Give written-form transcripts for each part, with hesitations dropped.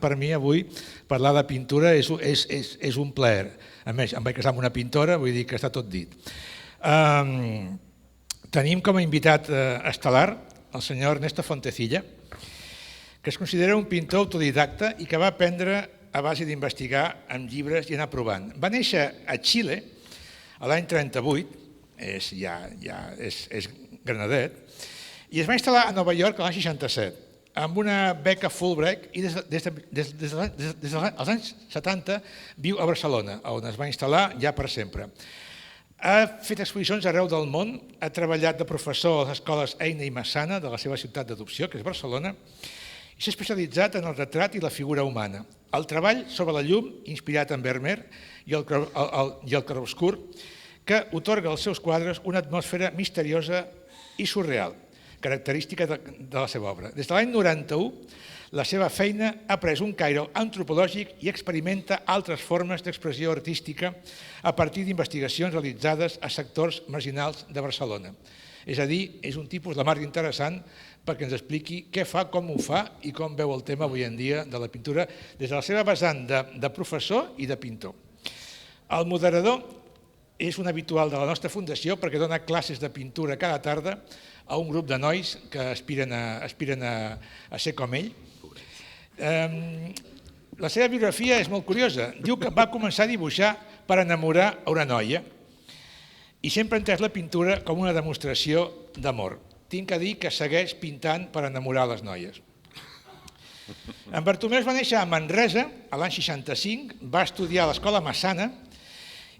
Per mi avui parlar de pintura és un plaer. A més, em vaig casar amb una pintora, vull dir que està tot dit. Tenim com a invitat estel·lar el senyor Ernesto Fontecilla, que es considera un pintor autodidacta i que va aprendre a base d'investigar amb llibres i anar provant. Va néixer a Xile l'any 38, és granadet, i es va instal·lar a Nova York l'any 67, amb una beca Fulbright, i des dels anys 70 viu a Barcelona, on es va instal·lar ja per sempre. Ha fet exposicions arreu del món, ha treballat de professor a les escoles Eina i Massana de la seva ciutat d'adopció, que és Barcelona, i s'ha especialitzat en el retrat i la figura humana. El treball sobre la llum, inspirat en Vermeer i el clarobscur, que otorga als seus quadres una atmosfera misteriosa i surreal, característica de la seva obra. Des de l'any 91, la seva feina ha pres un caire antropològic i experimenta altres formes d'expressió artística a partir d'investigacions realitzades a sectors marginals de Barcelona. És a dir, és un tipus de marc interessant perquè ens expliqui què fa, com ho fa i com veu el tema avui en dia de la pintura des de la seva vessant de professor i de pintor. El moderador és un habitual de la nostra fundació perquè dona classes de pintura cada tarda a un grup de nois que aspiren a ser com ell. La seva biografia és molt curiosa. Diu que va començar a dibuixar per enamorar a una noia i sempre ha entès la pintura com una demostració d'amor. Tinc a dir que segueix pintant per enamorar les noies. En Bartomeu va néixer a Manresa l'any 65, va estudiar a l'escola Massana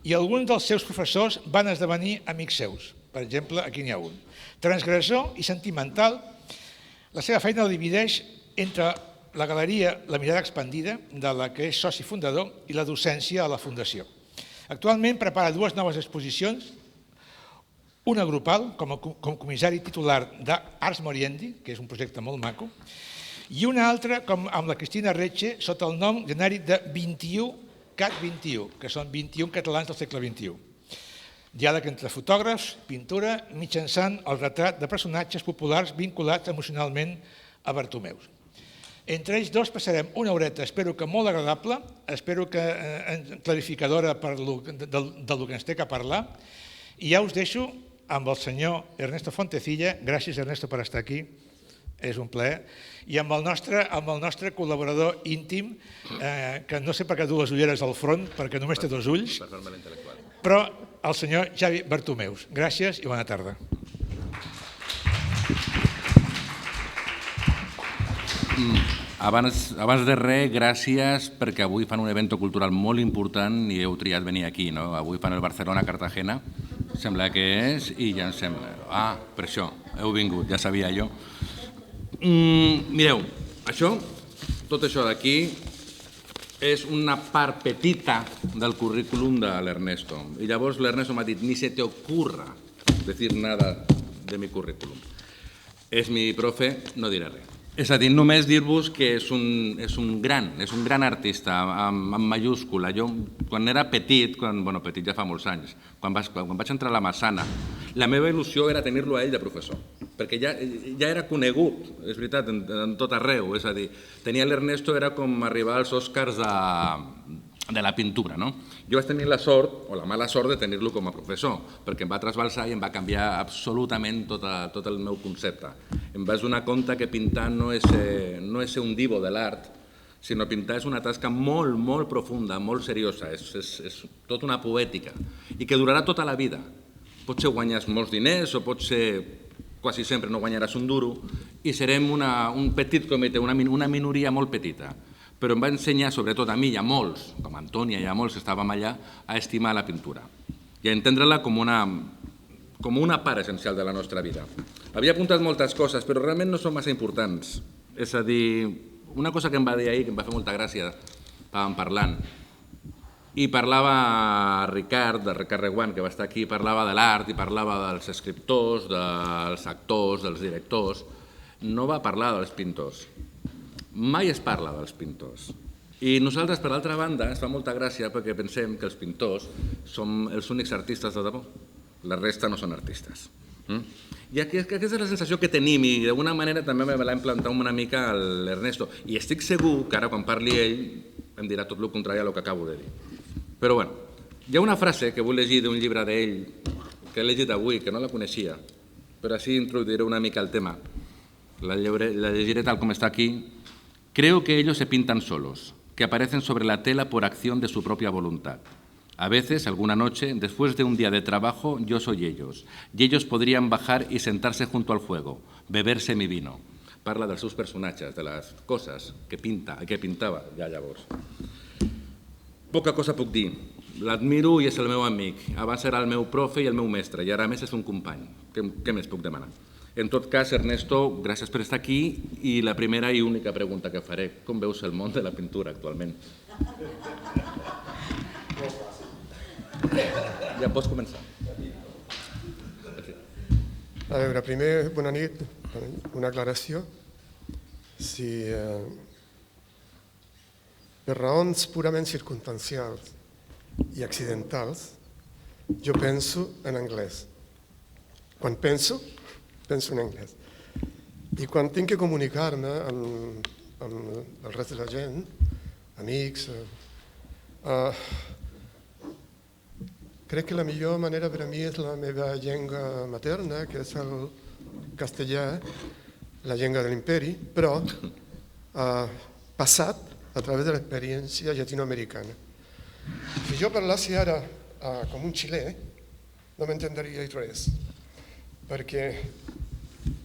i alguns dels seus professors van esdevenir amics seus. Per exemple, aquí n'hi ha un. Transgressor i sentimental, la seva feina la divideix entre la galeria La Mirada Expandida, de la que és soci fundador, i la docència a la Fundació. Actualment prepara dues noves exposicions, una grupal, com a comissari titular d'Ars Moriendi, que és un projecte molt maco, i una altra amb la Cristina Retxe sota el nom genèric de 21 CAT 21, que són 21 catalans del segle XXI. Diàleg entre fotògrafs, pintura, mitjançant el retrat de personatges populars vinculats emocionalment a Bartomeu. Entre ells dos passarem una horeta, espero que molt agradable, espero que clarificadora del que ens té que parlar, i ja us deixo amb el senyor Ernesto Fontecilla. Gràcies, Ernesto, per estar aquí. És un plaer. I amb el nostre col·laborador íntim, que no sé per què du les ulleres al front, perquè només té dos ulls, però el senyor Xavi Bartomeus. Gràcies i bona tarda. Abans de res, gràcies perquè avui fan un event cultural molt important i heu triat venir aquí. Avui fan el Barcelona-Cartagena, sembla que és, i ja em sembla. Per això, heu vingut, ja sabia jo. Mireu, tot això d'aquí és una part petita del currículum de l'Ernesto. I llavors l'Ernesto m'ha dit, ni se te ocurra decir nada de mi currículum. És mi profe, no diré res. És a dir, només dir-vos que és un gran artista, amb mayúscula. Jo, quan era petit, petit ja fa molts anys, quan vaig entrar a la Massana, la meva il·lusió era tenir-lo a ell de professor, perquè ja era conegut, és veritat, en tot arreu. És a dir, tenir l'Ernesto era com arribar als Oscars de la pintura. Jo vaig tenir la sort, o la mala sort, de tenir-lo com a professor, perquè em va trasbalsar i em va canviar absolutament tot el meu concepte. Em vaig donar compte que pintar no és ser un divo de l'art, sinó pintar és una tasca molt, molt profunda, molt seriosa, és tota una poètica, i que durarà tota la vida. Potser guanyes molts diners, o potser quasi sempre no guanyaràs un duro, i serem un petit comitè, una minoria molt petita. Però em va ensenyar, sobretot a mi i a molts, com a Antònia i a molts que estàvem allà, a estimar la pintura i a entendre-la com una part essencial de la nostra vida. Havia apuntat moltes coses, però realment no són massa importants. És a dir, una cosa que em va dir ahir, que em va fer molta gràcia, estàvem parlant, i parlava Ricard Reguant, que va estar aquí, parlava de l'art i parlava dels escriptors, dels actors, dels directors. No va parlar dels pintors. Mai es parla dels pintors. I nosaltres, per l'altra banda, ens fa molta gràcia perquè pensem que els pintors som els únics artistes de debò. La resta no són artistes. I aquesta és la sensació que tenim i d'alguna manera també me l'ha implantat una mica l'Ernesto. I estic segur que ara quan parli ell em dirà tot el contrari a el que acabo de dir. Però bueno, hi ha una frase que vull llegir d'un llibre d'ell que he llegit avui, que no la coneixia, pero así introduciré una mica el tema. La llegiré tal como está aquí. Creo que ellos se pintan solos, que aparecen sobre la tela por acción de su propia voluntad. A veces, alguna noche, después de un día de trabajo, yo soy ellos, y ellos podrían bajar y sentarse junto al fuego, beberse mi vino. Parla dels seus personatges, de les coses que pintava ja llavors. Poca cosa puc dir. L'admiro i és el meu amic. Abans era el meu profe i el meu mestre, i ara a més és un company. Què més puc demanar? En tot cas, Ernesto, gràcies per estar aquí, i la primera i única pregunta que faré. Com veus el món de la pintura actualment? Ja pots començar. A veure, primer, bona nit, una aclaració. Si per raons purament circumstancials i accidentals, jo penso en anglès. Quan penso en anglès. I quan tinc que comunicar-me amb el rest de la gent, amics, crec que la millor manera per a mi és la meva llengua materna, que és el castellà, la llengua de l'imperi, però passat a través de l'experiència llatinoamericana. Si jo parlassi ara com un xilè, no m'entendria res, perquè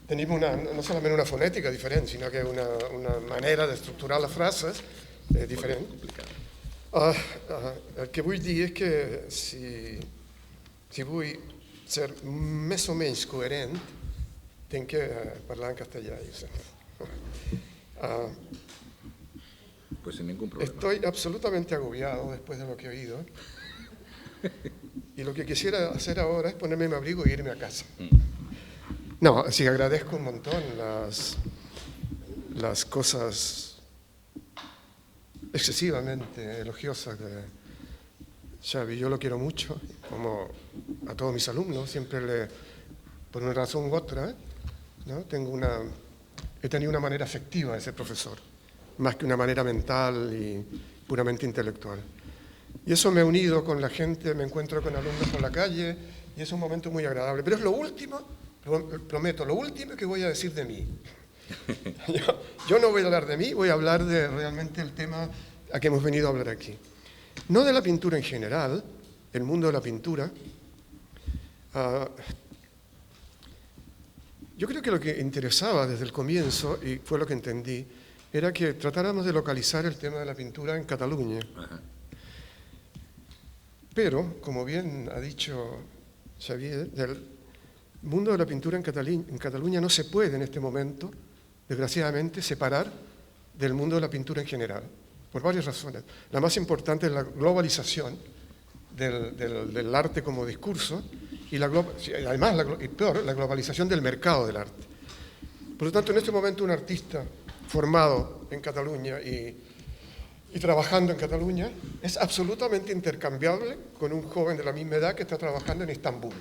tenim no solament una fonètica diferent, sinó que una manera d'estructurar les frases diferent. El que vull dir és que si vull ser més o menys coherent, tengo que parlar en castellano. Pues sin ningún problema. Estoy absolutamente agobiado después de lo que he oído. Y lo que quisiera hacer ahora es ponerme mi abrigo e irme a casa. No, sí, agradezco un montón las cosas excesivamente elogiosas de Xavi. Yo lo quiero mucho, como a todos mis alumnos, siempre por una razón u otra, ¿no? He tenido una manera afectiva de ser profesor, más que una manera mental y puramente intelectual. Y eso me ha unido con la gente, me encuentro con alumnos por la calle y es un momento muy agradable. Pero es lo último, prometo, lo último que voy a decir de mí. Yo no voy a hablar de mí, voy a hablar de realmente el tema a que hemos venido a hablar aquí. No de la pintura en general, el mundo de la pintura. Yo creo que lo que interesaba desde el comienzo, y fue lo que entendí, era que tratáramos de localizar el tema de la pintura en Cataluña. Pero, como bien ha dicho Xavier, el mundo de la pintura en Cataluña no se puede en este momento, desgraciadamente, separar del mundo de la pintura en general, por varias razones. La más importante es la globalización del arte como discurso y además, y peor, la globalización del mercado del arte. Por lo tanto, en este momento un artista formado en Cataluña y trabajando en Cataluña es absolutamente intercambiable con un joven de la misma edad que está trabajando en Estambul.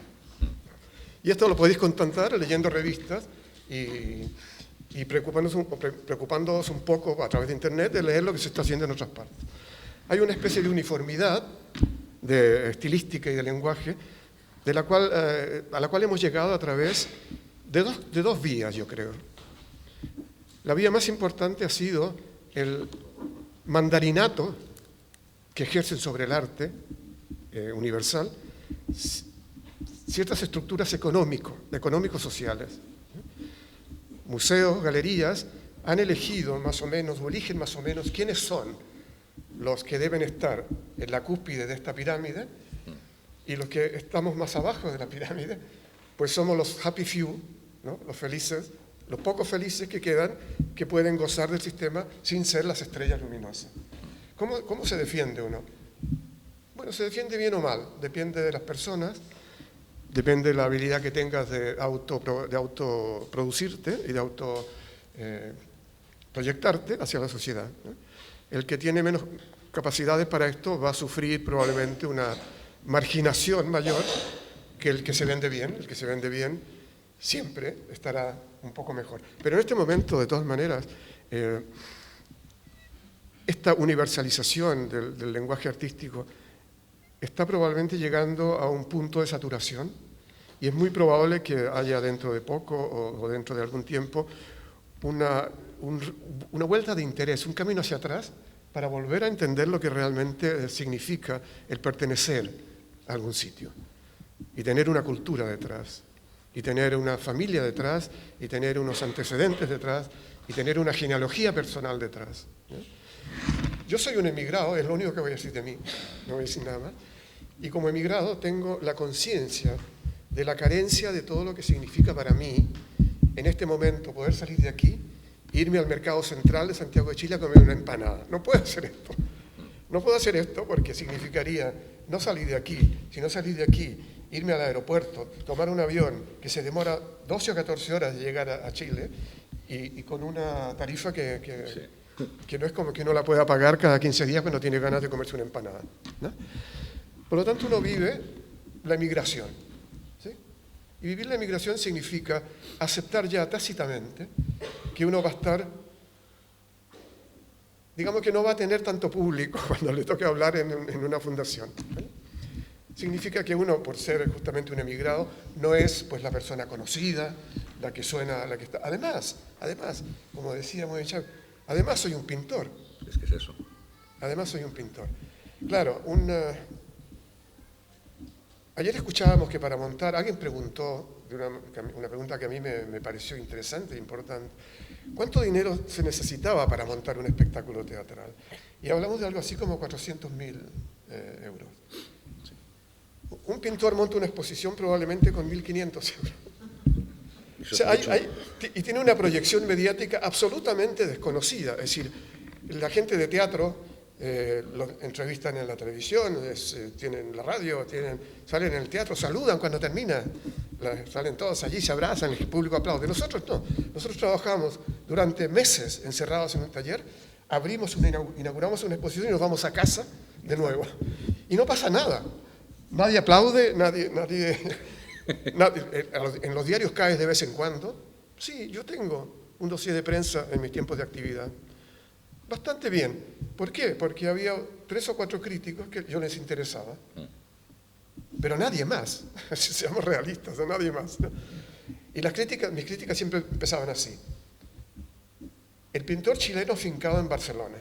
Y esto lo podéis constatar leyendo revistas y preocupándoos un poco a través de Internet de leer lo que se está haciendo en otras partes. Hay una especie de uniformidad de estilística y de lenguaje a la cual hemos llegado a través de dos vías, yo creo. La vía más importante ha sido el mandarinato que ejercen sobre el arte universal ciertas estructuras económico-sociales. Museos, galerías han elegido más o menos, o eligen más o menos, quiénes son los que deben estar en la cúspide de esta pirámide y los que estamos más abajo de la pirámide, pues somos los happy few, ¿no? Los felices, los pocos felices que quedan, que pueden gozar del sistema sin ser las estrellas luminosas. ¿Cómo se defiende uno? Bueno, se defiende bien o mal, depende de las personas, depende de la habilidad que tengas de autoproducirte y de proyectarte hacia la sociedad, ¿no? El que tiene menos capacidades para esto va a sufrir probablemente una marginación mayor que el que se vende bien. El que se vende bien siempre estará un poco mejor. Pero en este momento, de todas maneras, esta universalización del lenguaje artístico está probablemente llegando a un punto de saturación y es muy probable que haya dentro de poco o dentro de algún tiempo una vuelta de interés, un camino hacia atrás para volver a entender lo que realmente significa el pertenecer a algún sitio y tener una cultura detrás, y tener una familia detrás, y tener unos antecedentes detrás, y tener una genealogía personal detrás. Yo soy un emigrado, es lo único que voy a decir de mí, no voy a decir nada más, y como emigrado tengo la conciencia de la carencia de todo lo que significa para mí, en este momento, poder salir de aquí, irme al mercado central de Santiago de Chile a comer una empanada. No puedo hacer esto. No puedo hacer esto porque significaría no salir de aquí, sino salir de aquí, irme al aeropuerto, tomar un avión que se demora 12 o 14 horas de llegar a Chile y con una tarifa que no es como que uno la pueda pagar cada 15 días cuando tiene ganas de comerse una empanada, ¿no? Por lo tanto, uno vive la emigración, ¿sí? Y vivir la emigración significa aceptar ya tácitamente que uno va a estar, digamos que no va a tener tanto público cuando le toque hablar en una fundación, ¿vale? Significa que uno, por ser justamente un emigrado, no es pues la persona conocida, la que suena, la que está. Además, como decía muy bien, además soy un pintor. Es que es eso. Además soy un pintor. Claro, ayer escuchábamos que para montar, alguien preguntó, una pregunta que a mí me pareció interesante e importante, ¿cuánto dinero se necesitaba para montar un espectáculo teatral? Y hablamos de algo así como 400.000 euros. Un pintor monta una exposición probablemente con 1.500 euros. O sea, y tiene una proyección mediática absolutamente desconocida. Es decir, la gente de teatro lo entrevistan en la televisión, tienen la radio, salen en el teatro, saludan cuando termina, salen todos allí, se abrazan, el público aplaude. Nosotros no. Nosotros trabajamos durante meses encerrados en un taller, inauguramos una exposición y nos vamos a casa de nuevo. Y no pasa nada. Nadie aplaude, nadie en los diarios cae de vez en cuando. Sí, yo tengo un dossier de prensa en mis tiempos de actividad. Bastante bien. ¿Por qué? Porque había 3 o 4 críticos que yo les interesaba. Pero nadie más. Seamos realistas, nadie más, ¿no? Y mis críticas siempre empezaban así. El pintor chileno fincado en Barcelona.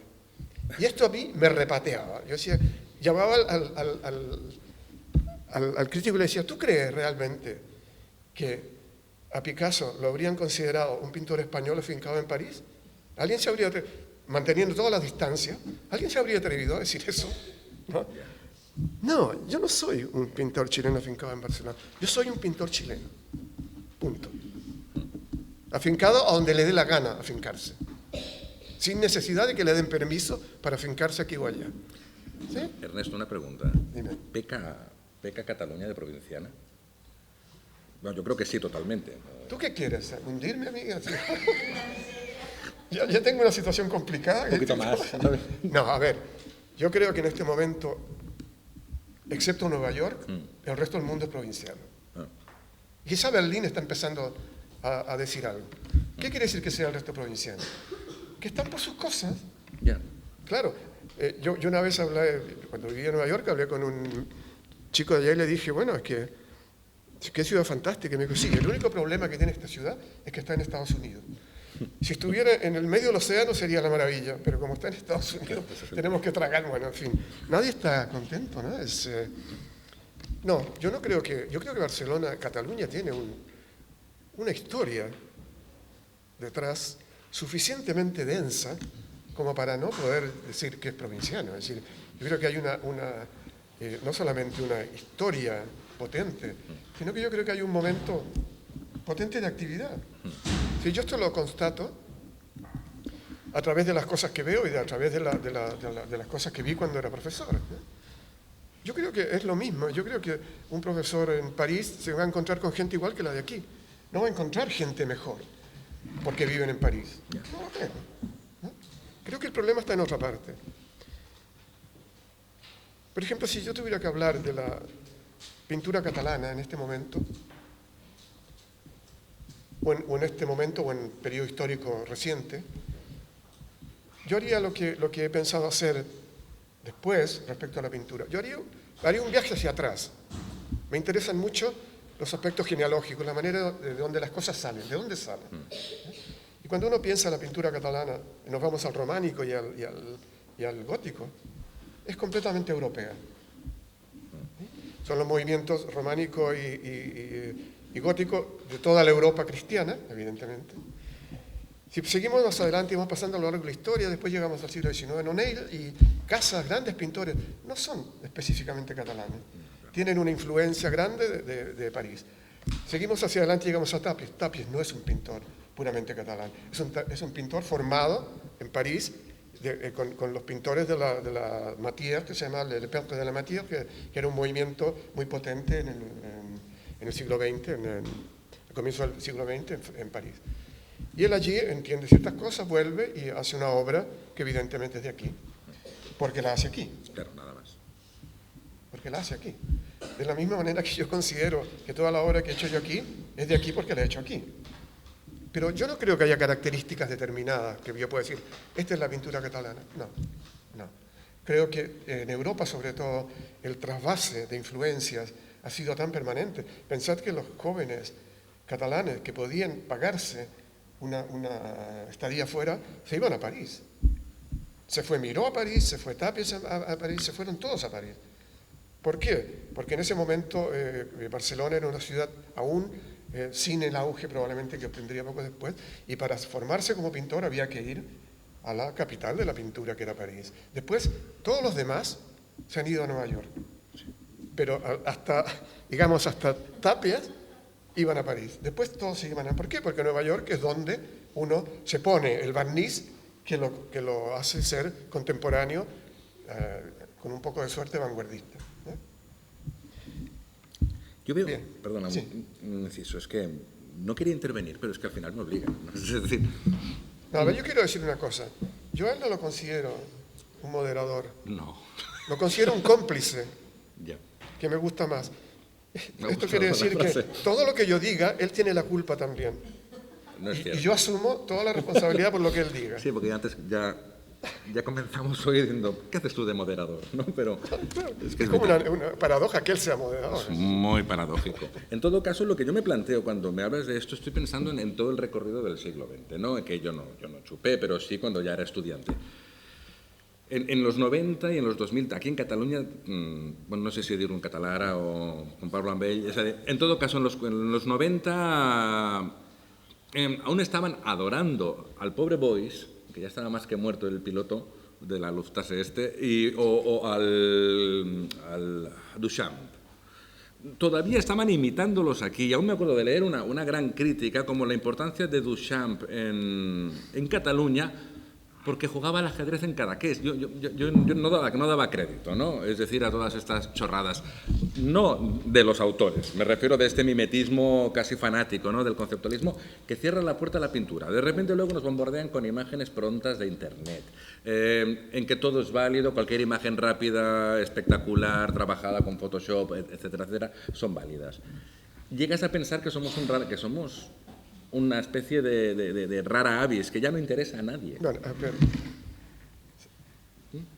Y esto a mí me repateaba. Yo decía, llamaba al crítico y le decía, ¿tú crees realmente que a Picasso lo habrían considerado un pintor español afincado en París? ¿Alguien se habría manteniendo todas las distancias, alguien se habría atrevido a decir eso? ¿No? No, yo no soy un pintor chileno afincado en Barcelona, yo soy un pintor chileno, punto. Afincado a donde le dé la gana afincarse, sin necesidad de que le den permiso para afincarse aquí o allá. ¿Sí? Ernesto, una pregunta. Dime. ¿Peca Cataluña de provinciana? Bueno, yo creo que sí, totalmente. ¿Tú qué quieres? ¿Hundirme, amiga? Ya tengo una situación complicada. Un poquito más. No, a ver, yo creo que en este momento, excepto Nueva York, el resto del mundo es provinciano. Quizá Berlín está empezando a decir algo. ¿Qué quiere decir que sea el resto provinciano? Que están por sus cosas. Ya. Claro, yo una vez hablé, cuando vivía en Nueva York, hablé con un chico de allá y le dije, bueno, es que qué ciudad fantástica. Y me dijo, sí, el único problema que tiene esta ciudad es que está en Estados Unidos. Si estuviera en el medio del océano sería la maravilla, pero como está en Estados Unidos tenemos que tragar, bueno, en fin. Nadie está contento, ¿no? No, yo creo que Barcelona, Cataluña tiene una historia detrás suficientemente densa como para no poder decir que es provinciano. Es decir, yo creo que hay no solamente una historia potente, sino que yo creo que hay un momento potente de actividad. Si yo esto lo constato a través de las cosas que veo y a través de las cosas que vi cuando era profesor. Yo creo que es lo mismo. Yo creo que un profesor en París se va a encontrar con gente igual que la de aquí. No va a encontrar gente mejor porque viven en París. No lo creo, ¿no? Creo que el problema está en otra parte. Por ejemplo, si yo tuviera que hablar de la pintura catalana en este momento, o en este momento, o en periodo histórico reciente, yo haría lo que he pensado hacer después respecto a la pintura. Yo haría un viaje hacia atrás. Me interesan mucho los aspectos genealógicos, la manera de donde las cosas salen, de dónde salen. Y cuando uno piensa en la pintura catalana, y nos vamos al románico y al gótico, es completamente europea. Son los movimientos románico y gótico de toda la Europa cristiana, evidentemente. Si seguimos más adelante y vamos pasando a lo largo de la historia, después llegamos al siglo XIX, Nonell y Casas, grandes pintores, no son específicamente catalanes. Tienen una influencia grande de París. Seguimos hacia adelante y llegamos a Tapies. Tapies no es un pintor puramente catalán, es un pintor formado en París con los pintores de la Matière, que se llama Le Peintre de la Matière, que era un movimiento muy potente en el siglo XX, al comienzo del siglo XX en París. Y él allí entiende ciertas cosas, vuelve y hace una obra que evidentemente es de aquí, porque la hace aquí. Pero nada más. Porque la hace aquí. De la misma manera que yo considero que toda la obra que he hecho yo aquí es de aquí porque la he hecho aquí. Pero yo no creo que haya características determinadas que yo pueda decir, esta es la pintura catalana. No, no. Creo que en Europa, sobre todo, el trasvase de influencias ha sido tan permanente. Pensad que los jóvenes catalanes que podían pagarse una estadía fuera, se iban a París. Se fue Miró a París, se fue Tapies a París, se fueron todos a París. ¿Por qué? Porque en ese momento Barcelona era una ciudad aún sin el auge probablemente que obtendría poco después, y para formarse como pintor había que ir a la capital de la pintura, que era París. Después, todos los demás se han ido a Nueva York. Pero hasta Tapies iban a París. Después todos se iban a... ¿Por qué? Porque Nueva York es donde uno se pone el barniz que lo hace ser contemporáneo, con un poco de suerte vanguardista. Yo veo, Bien. perdona, Sí. un inciso, es que no quería intervenir, pero es que al final me obligan, ¿no? Es decir, No, a ver, yo quiero decir una cosa. Yo a él no lo considero un moderador. no, Lo considero un cómplice, ya. que me gusta más. Me Esto gusta quiere más la decir que frase. todo lo que yo diga, él tiene la culpa también. No es Y cierto. yo asumo toda la responsabilidad por lo que él diga. Sí, porque antes ya comenzamos hoy diciendo, ¿qué haces tú de moderador? ¿No? Pero es que Es como verdad. una paradoja que él sea moderador. Es muy paradójico. En todo caso, lo que yo me planteo cuando me hablas de esto, estoy pensando en todo el recorrido del siglo XX, ¿no? Que yo no chupé, pero sí cuando ya era estudiante. En los 90 y en los 2000, aquí en Cataluña, bueno, no sé si dir-ho en català ara o con Pablo Ambell, és a dir, en todo caso, en los 90 aún estaban adorando al pobre Boix, que ya estaba más que muerto el piloto de la Lufthansa o al Duchamp. Todavía estaban imitándolos aquí, y aún me acuerdo de leer una gran crítica como la importancia de Duchamp en Cataluña, porque jugaba al ajedrez en Cadaqués. Yo no daba crédito, ¿no? Es decir, a todas estas chorradas. No de los autores, me refiero de este mimetismo casi fanático, ¿no? Del conceptualismo, que cierra la puerta a la pintura. De repente luego nos bombardean con imágenes prontas de Internet, en que todo es válido, cualquier imagen rápida, espectacular, trabajada con Photoshop, etcétera, etcétera, son válidas. Llegas a pensar que somos una especie de rara avis, que ya no interesa a nadie. Bueno,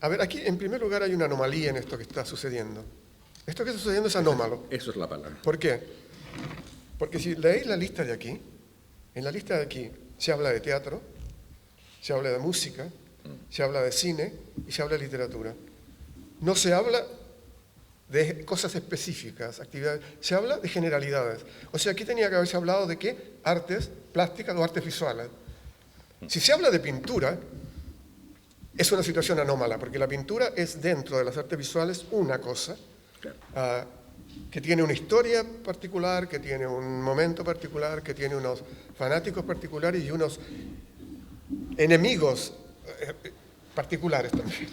a ver, aquí en primer lugar hay una anomalía en esto que está sucediendo. Esto que está sucediendo es anómalo. Eso es la palabra. ¿Por qué? Porque si leéis la lista de aquí, en la lista de aquí se habla de teatro, se habla de música, se habla de cine y se habla de literatura. No se habla de cosas específicas, actividades, se habla de generalidades. O sea, aquí tenía que haberse hablado de qué, artes plásticas o artes visuales. Si se habla de pintura, es una situación anómala, porque la pintura es dentro de las artes visuales una cosa, que tiene una historia particular, que tiene un momento particular, que tiene unos fanáticos particulares y unos enemigos particulares también,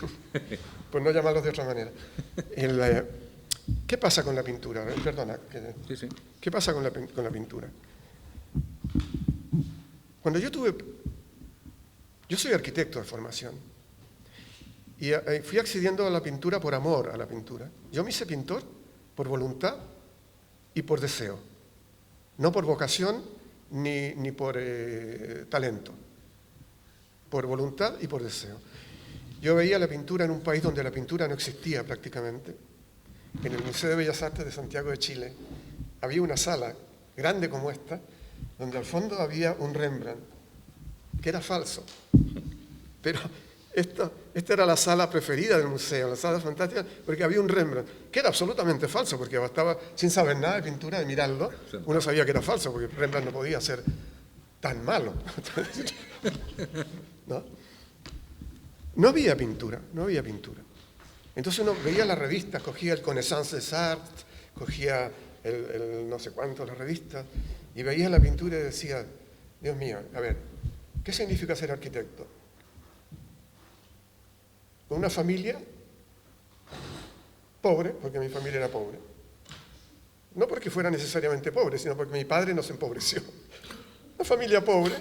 por no llamarlos de otra manera. ¿Qué pasa con la pintura? Perdona. Sí. ¿Qué pasa con la pintura? Cuando yo soy arquitecto de formación y fui accediendo a la pintura por amor a la pintura. Yo me hice pintor por voluntad y por deseo, no por vocación ni por talento, por voluntad y por deseo. Yo veía la pintura en un país donde la pintura no existía prácticamente. En el Museo de Bellas Artes de Santiago de Chile había una sala grande como esta, donde al fondo había un Rembrandt, que era falso. Pero esta era la sala preferida del museo, la sala fantástica, porque había un Rembrandt, que era absolutamente falso, porque bastaba, sin saber nada de pintura, de mirarlo, uno sabía que era falso, porque Rembrandt no podía ser tan malo. No había pintura, no había pintura. Entonces uno veía las revistas, cogía el Connaissance des Arts, cogía el no sé cuánto, las revistas, y veía la pintura y decía, Dios mío, a ver, ¿qué significa ser arquitecto? Con una familia pobre, porque mi familia era pobre. No porque fuera necesariamente pobre, sino porque mi padre nos empobreció. Una familia pobre.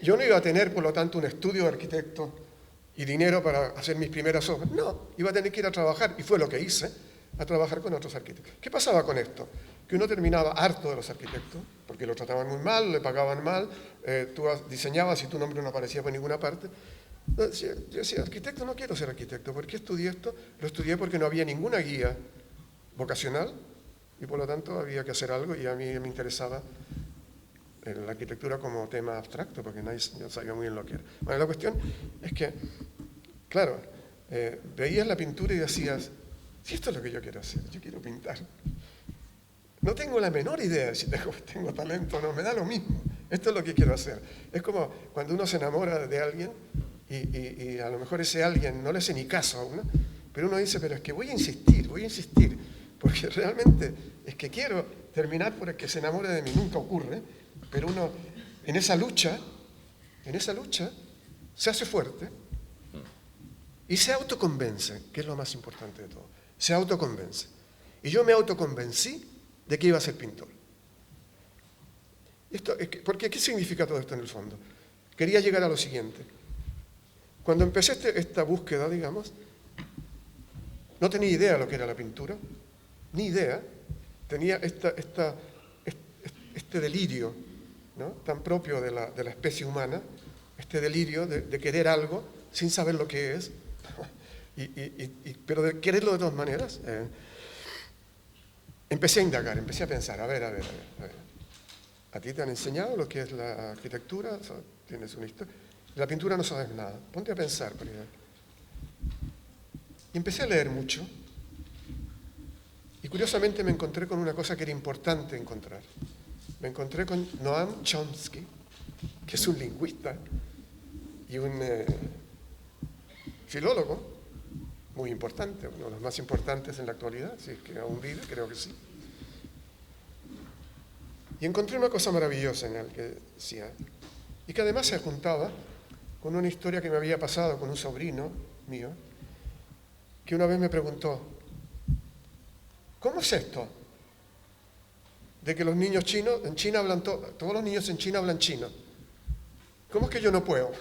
Yo no iba a tener, por lo tanto, un estudio de arquitecto y dinero para hacer mis primeras obras. No, iba a tener que ir a trabajar, y fue lo que hice, a trabajar con otros arquitectos. ¿Qué pasaba con esto? Que uno terminaba harto de los arquitectos, porque lo trataban muy mal, le pagaban mal, tú diseñabas y tu nombre no aparecía por ninguna parte. Yo decía, arquitecto, no quiero ser arquitecto. ¿Por qué estudié esto? Lo estudié porque no había ninguna guía vocacional y por lo tanto había que hacer algo, y a mí me interesaba la arquitectura como tema abstracto, porque nadie no sabía muy bien lo que era. Bueno, la cuestión es que, claro, veías la pintura y decías, si esto es lo que yo quiero hacer, yo quiero pintar. No tengo la menor idea de si tengo talento o no, me da lo mismo. Esto es lo que quiero hacer. Es como cuando uno se enamora de alguien y a lo mejor ese alguien no le hace ni caso a uno, pero uno dice, pero es que voy a insistir, porque realmente es que quiero terminar por el que se enamore de mí. Nunca ocurre, pero uno en esa lucha se hace fuerte y se autoconvence, que es lo más importante de todo. Se autoconvence. Y yo me autoconvencí de que iba a ser pintor. Porque ¿qué significa todo esto en el fondo? Quería llegar a lo siguiente. Cuando empecé esta búsqueda, digamos, no tenía idea de lo que era la pintura, ni idea. Tenía este delirio, ¿no?, tan propio de la especie humana, este delirio de querer algo sin saber lo que es, pero de quererlo de todas maneras. Empecé a indagar, empecé a pensar, a ver. ¿A ti te han enseñado lo que es la arquitectura? O sea, tienes una historia. De la pintura no sabes nada. Ponte a pensar primero. Y empecé a leer mucho. Y curiosamente me encontré con una cosa que era importante encontrar. Me encontré con Noam Chomsky, que es un lingüista y un filólogo muy importante, uno de los más importantes en la actualidad, si es que aún vive, creo que sí. Y encontré una cosa maravillosa en él que decía, y que además se juntaba con una historia que me había pasado con un sobrino mío, que una vez me preguntó, ¿cómo es esto? De que los niños chinos, en China hablan todos los niños en China hablan chino. ¿Cómo es que yo no puedo?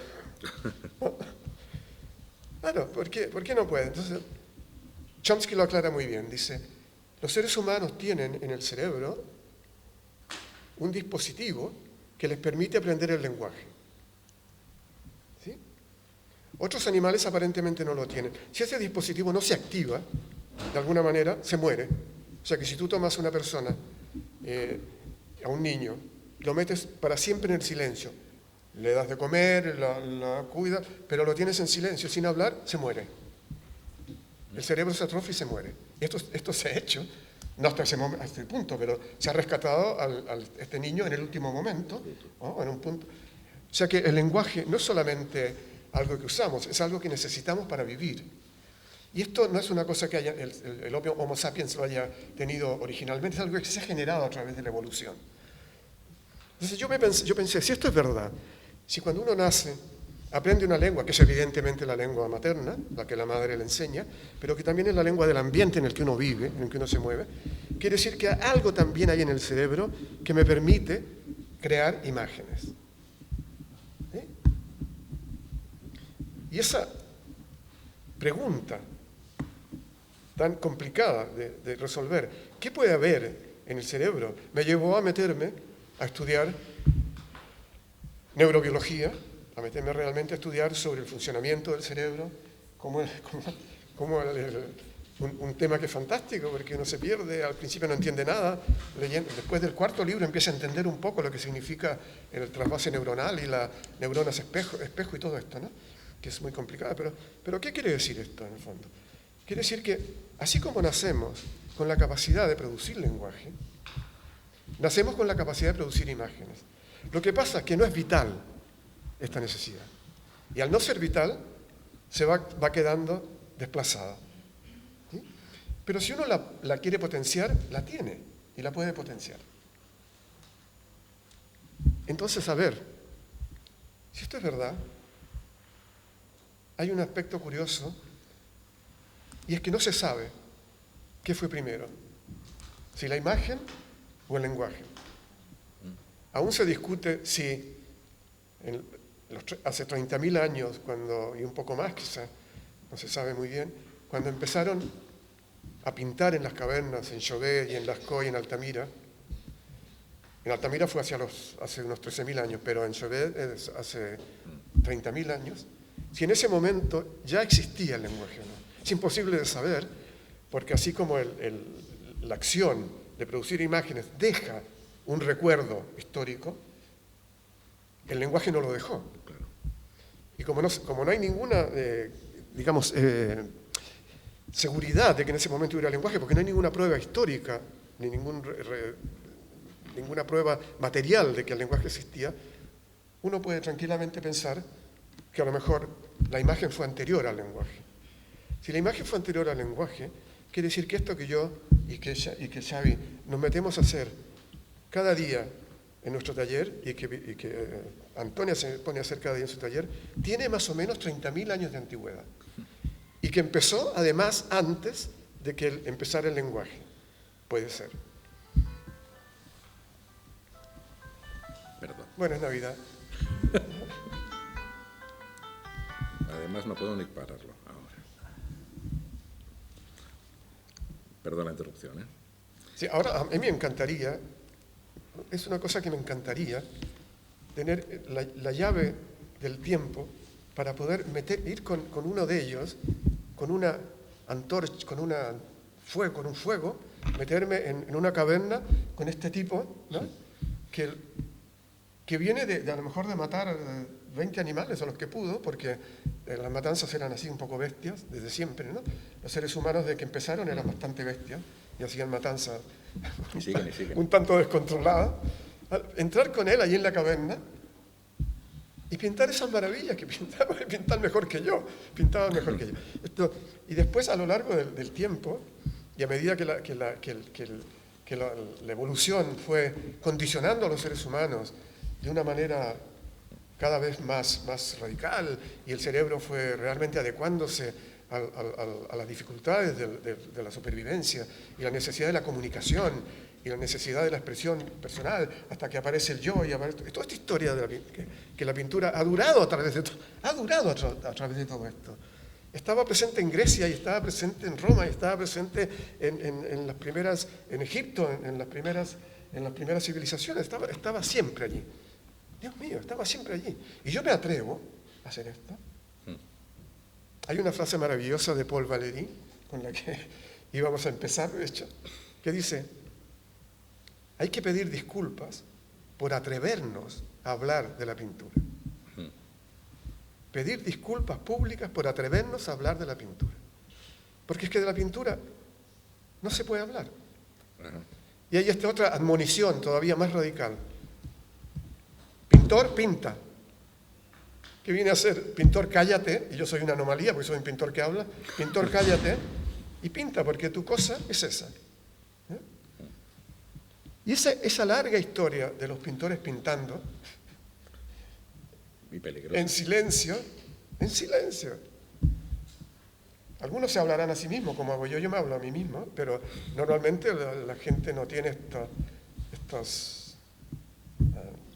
Claro, ¿por qué no puede? Entonces, Chomsky lo aclara muy bien. Dice, los seres humanos tienen en el cerebro un dispositivo que les permite aprender el lenguaje. ¿Sí? Otros animales aparentemente no lo tienen. Si ese dispositivo no se activa, de alguna manera, se muere. O sea que si tú tomas a una persona, a un niño, lo metes para siempre en el silencio, le das de comer, la cuidas, pero lo tienes en silencio, sin hablar, se muere. El cerebro se atrofia y se muere. Esto se ha hecho, no hasta este punto, pero se ha rescatado a este niño en el último momento, ¿no?, en un punto. O sea que el lenguaje no es solamente algo que usamos, es algo que necesitamos para vivir. Y esto no es una cosa que el Homo sapiens lo haya tenido originalmente, es algo que se ha generado a través de la evolución. Entonces yo pensé, si esto es verdad, si cuando uno nace aprende una lengua, que es evidentemente la lengua materna, la que la madre le enseña, pero que también es la lengua del ambiente en el que uno vive, en el que uno se mueve, quiere decir que algo también hay en el cerebro que me permite crear imágenes. ¿Sí? Y esa pregunta tan complicada de resolver, ¿qué puede haber en el cerebro?, me llevó a meterme a estudiar neurobiología, a meterme realmente a estudiar sobre el funcionamiento del cerebro, un tema que es fantástico, porque uno se pierde, al principio no entiende nada, leyendo, después del cuarto libro empieza a entender un poco lo que significa el trasvase neuronal y las neuronas espejo y todo esto, ¿no? Que es muy complicado. Pero ¿qué quiere decir esto en el fondo? Quiere decir que así como nacemos con la capacidad de producir lenguaje, nacemos con la capacidad de producir imágenes. Lo que pasa es que no es vital esta necesidad. Y al no ser vital, se va quedando desplazada. ¿Sí? Pero si uno la quiere potenciar, la tiene y la puede potenciar. Entonces, a ver, si esto es verdad, hay un aspecto curioso, y es que no se sabe qué fue primero, si la imagen o el lenguaje. Aún se discute si hace 30.000 años, y un poco más quizás, no se sabe muy bien, cuando empezaron a pintar en las cavernas, en Chauvet y en Lascaux y en Altamira. En Altamira fue hace unos 13.000 años, pero en Chauvet es hace 30.000 años. Si en ese momento ya existía el lenguaje o no. Es imposible de saber, porque así como la acción de producir imágenes deja un recuerdo histórico, el lenguaje no lo dejó. Y como no hay ninguna, seguridad de que en ese momento hubiera lenguaje, porque no hay ninguna prueba histórica, ni ninguna prueba material de que el lenguaje existía, uno puede tranquilamente pensar que a lo mejor la imagen fue anterior al lenguaje. Si la imagen fue anterior al lenguaje, quiere decir que esto que yo y que Xavi nos metemos a hacer cada día en nuestro taller, y que Antonia se pone a hacer cada día en su taller, tiene más o menos 30.000 años de antigüedad. Y que empezó, además, antes de que empezara el lenguaje. Puede ser. Perdón. Bueno, es Navidad. Además, no puedo ni pararlo ahora. Perdón la interrupción, ¿eh? Sí, ahora a mí me encantaría, es una cosa que me encantaría, tener la llave del tiempo para poder ir con uno de ellos, con una antorcha, con un fuego, meterme en una caverna con este tipo, ¿no? que viene a lo mejor de matar 20 animales a los que pudo, porque las matanzas eran así un poco bestias desde siempre, ¿no? Los seres humanos desde que empezaron eran bastante bestias y hacían matanzas un tanto descontroladas. Entrar con él allí en la caverna y pintar esas maravillas que pintaba mejor que yo, pintaba mejor que yo. Y después, a lo largo del tiempo, y a medida que la evolución fue condicionando a los seres humanos de una manera cada vez más radical, y el cerebro fue realmente adecuándose a las dificultades de la supervivencia y la necesidad de la comunicación y la necesidad de la expresión personal, hasta que aparece el yo y aparece toda esta historia que la pintura ha durado a través de todo esto. Estaba presente en Grecia y estaba presente en Roma y estaba presente en Egipto, en las primeras civilizaciones, estaba siempre allí. Dios mío, estaba siempre allí. Y yo me atrevo a hacer esto. Hay una frase maravillosa de Paul Valéry, con la que íbamos a empezar, de hecho, que dice: hay que pedir disculpas por atrevernos a hablar de la pintura. Pedir disculpas públicas por atrevernos a hablar de la pintura. Porque es que de la pintura no se puede hablar. Y hay esta otra admonición todavía más radical. Pintor, pinta. ¿Qué viene a ser? Pintor, cállate. Y yo soy una anomalía porque soy un pintor que habla. Pintor, cállate y pinta, porque tu cosa es esa. Y esa larga historia de los pintores pintando, en silencio, Algunos se hablarán a sí mismos, como hago yo me hablo a mí mismo, pero normalmente la gente no tiene estas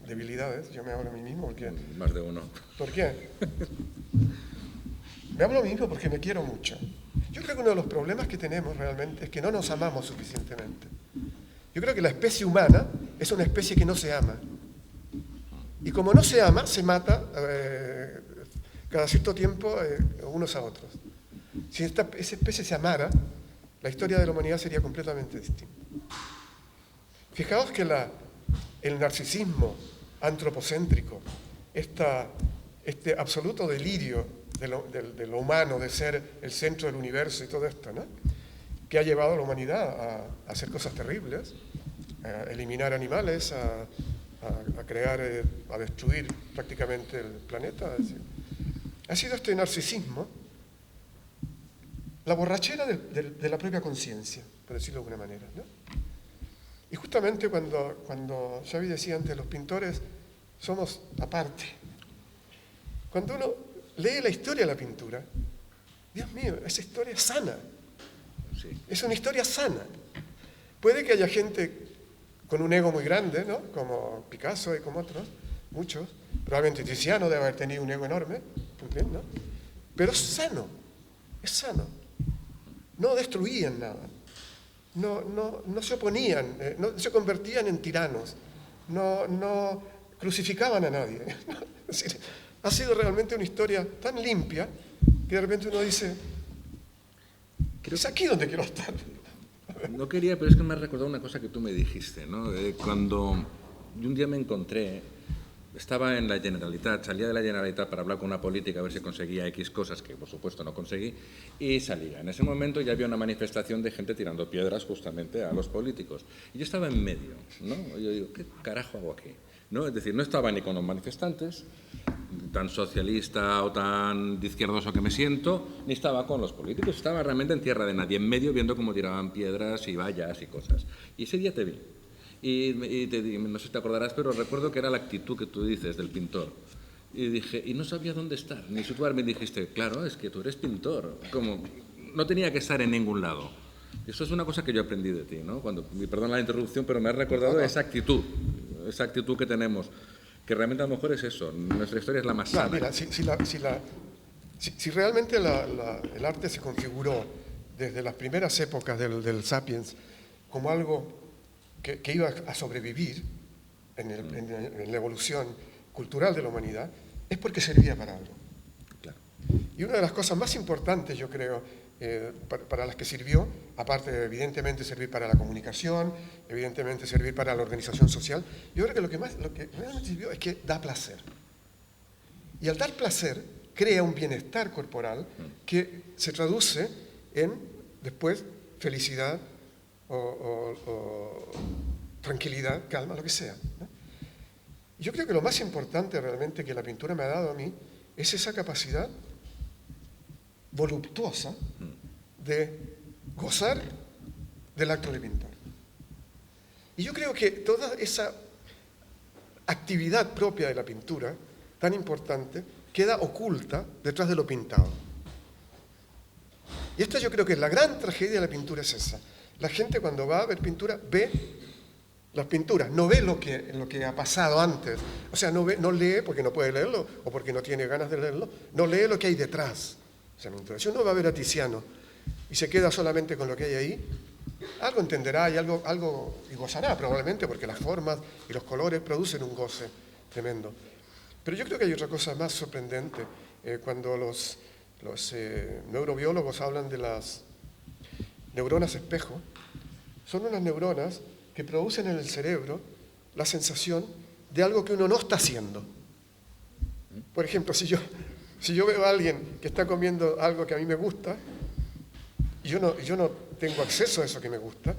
debilidades. Yo me hablo a mí mismo porque... Más de uno. ¿Por qué? Me hablo a mí mismo porque me quiero mucho. Yo creo que uno de los problemas que tenemos realmente es que no nos amamos suficientemente. Yo creo que la especie humana es una especie que no se ama. Y como no se ama, se mata cada cierto tiempo unos a otros. Si esa especie se amara, la historia de la humanidad sería completamente distinta. Fijaos que el narcisismo antropocéntrico, este absoluto delirio de lo humano, de ser el centro del universo y todo esto, ¿no?, que ha llevado a la humanidad a hacer cosas terribles, a eliminar animales, a crear, a destruir prácticamente el planeta. Es decir, ha sido este narcisismo la borrachera de la propia conciencia, por decirlo de alguna manera, ¿no? Y justamente cuando Xavi decía antes, los pintores somos aparte. Cuando uno lee la historia de la pintura, Dios mío, esa historia es sana. Sí. Es una historia sana. Puede que haya gente con un ego muy grande, ¿no?, como Picasso y como otros, muchos. Probablemente Tiziano debe haber tenido un ego enorme, también, ¿no? Pero es sano, es sano. No destruían nada. No se oponían, no se convertían en tiranos, no crucificaban a nadie. Es decir, ha sido realmente una historia tan limpia que de repente uno dice, es aquí donde quiero estar. No quería, pero es que me ha recordado una cosa que tú me dijiste, ¿no? Cuando yo un día me encontré, estaba en la Generalitat, salía de la Generalitat para hablar con una política a ver si conseguía X cosas, que por supuesto no conseguí, y salía. En ese momento ya había una manifestación de gente tirando piedras justamente a los políticos. Y yo estaba en medio, ¿no? Y yo digo, ¿qué carajo hago aquí? ¿No? Es decir, no estaba ni con los manifestantes, tan socialista o tan de izquierdoso que me siento, ni estaba con los políticos, estaba realmente en tierra de nadie, en medio, viendo cómo tiraban piedras y vallas y cosas. Y ese día te vi. Y no sé si te acordarás, pero recuerdo que era la actitud que tú dices del pintor. Y dije, y no sabía dónde estar, ni situarme, y dijiste, claro, es que tú eres pintor. Como, no tenía que estar en ningún lado. Y eso es una cosa que yo aprendí de ti, ¿no? Perdón la interrupción, pero me has recordado esa actitud que tenemos, que realmente a lo mejor es eso, nuestra historia es la más sana. Mira, si realmente el arte se configuró desde las primeras épocas del Sapiens como algo que iba a sobrevivir en la evolución cultural de la humanidad, es porque servía para algo. Claro. Y una de las cosas más importantes, yo creo, para las que sirvió, aparte de evidentemente servir para la comunicación, evidentemente servir para la organización social, yo creo que lo que realmente sirvió es que da placer. Y al dar placer, crea un bienestar corporal que se traduce en, después, felicidad o tranquilidad, calma, lo que sea, ¿no? Yo creo que lo más importante realmente que la pintura me ha dado a mí es esa capacidad voluptuosa de gozar del acto de pintar. Y yo creo que toda esa actividad propia de la pintura, tan importante, queda oculta detrás de lo pintado. Y esta yo creo que la gran tragedia de la pintura es esa. La gente cuando va a ver pintura ve las pinturas, no ve lo que ha pasado antes. O sea, no lee porque no puede leerlo o porque no tiene ganas de leerlo, no lee lo que hay detrás. O sea, si uno va a ver a Tiziano y se queda solamente con lo que hay ahí, algo entenderá y algo y gozará probablemente, porque las formas y los colores producen un goce tremendo. Pero yo creo que hay otra cosa más sorprendente. Cuando los neurobiólogos hablan de las neuronas espejo, son unas neuronas que producen en el cerebro la sensación de algo que uno no está haciendo. Por ejemplo, si yo veo a alguien que está comiendo algo que a mí me gusta, y yo no tengo acceso a eso que me gusta,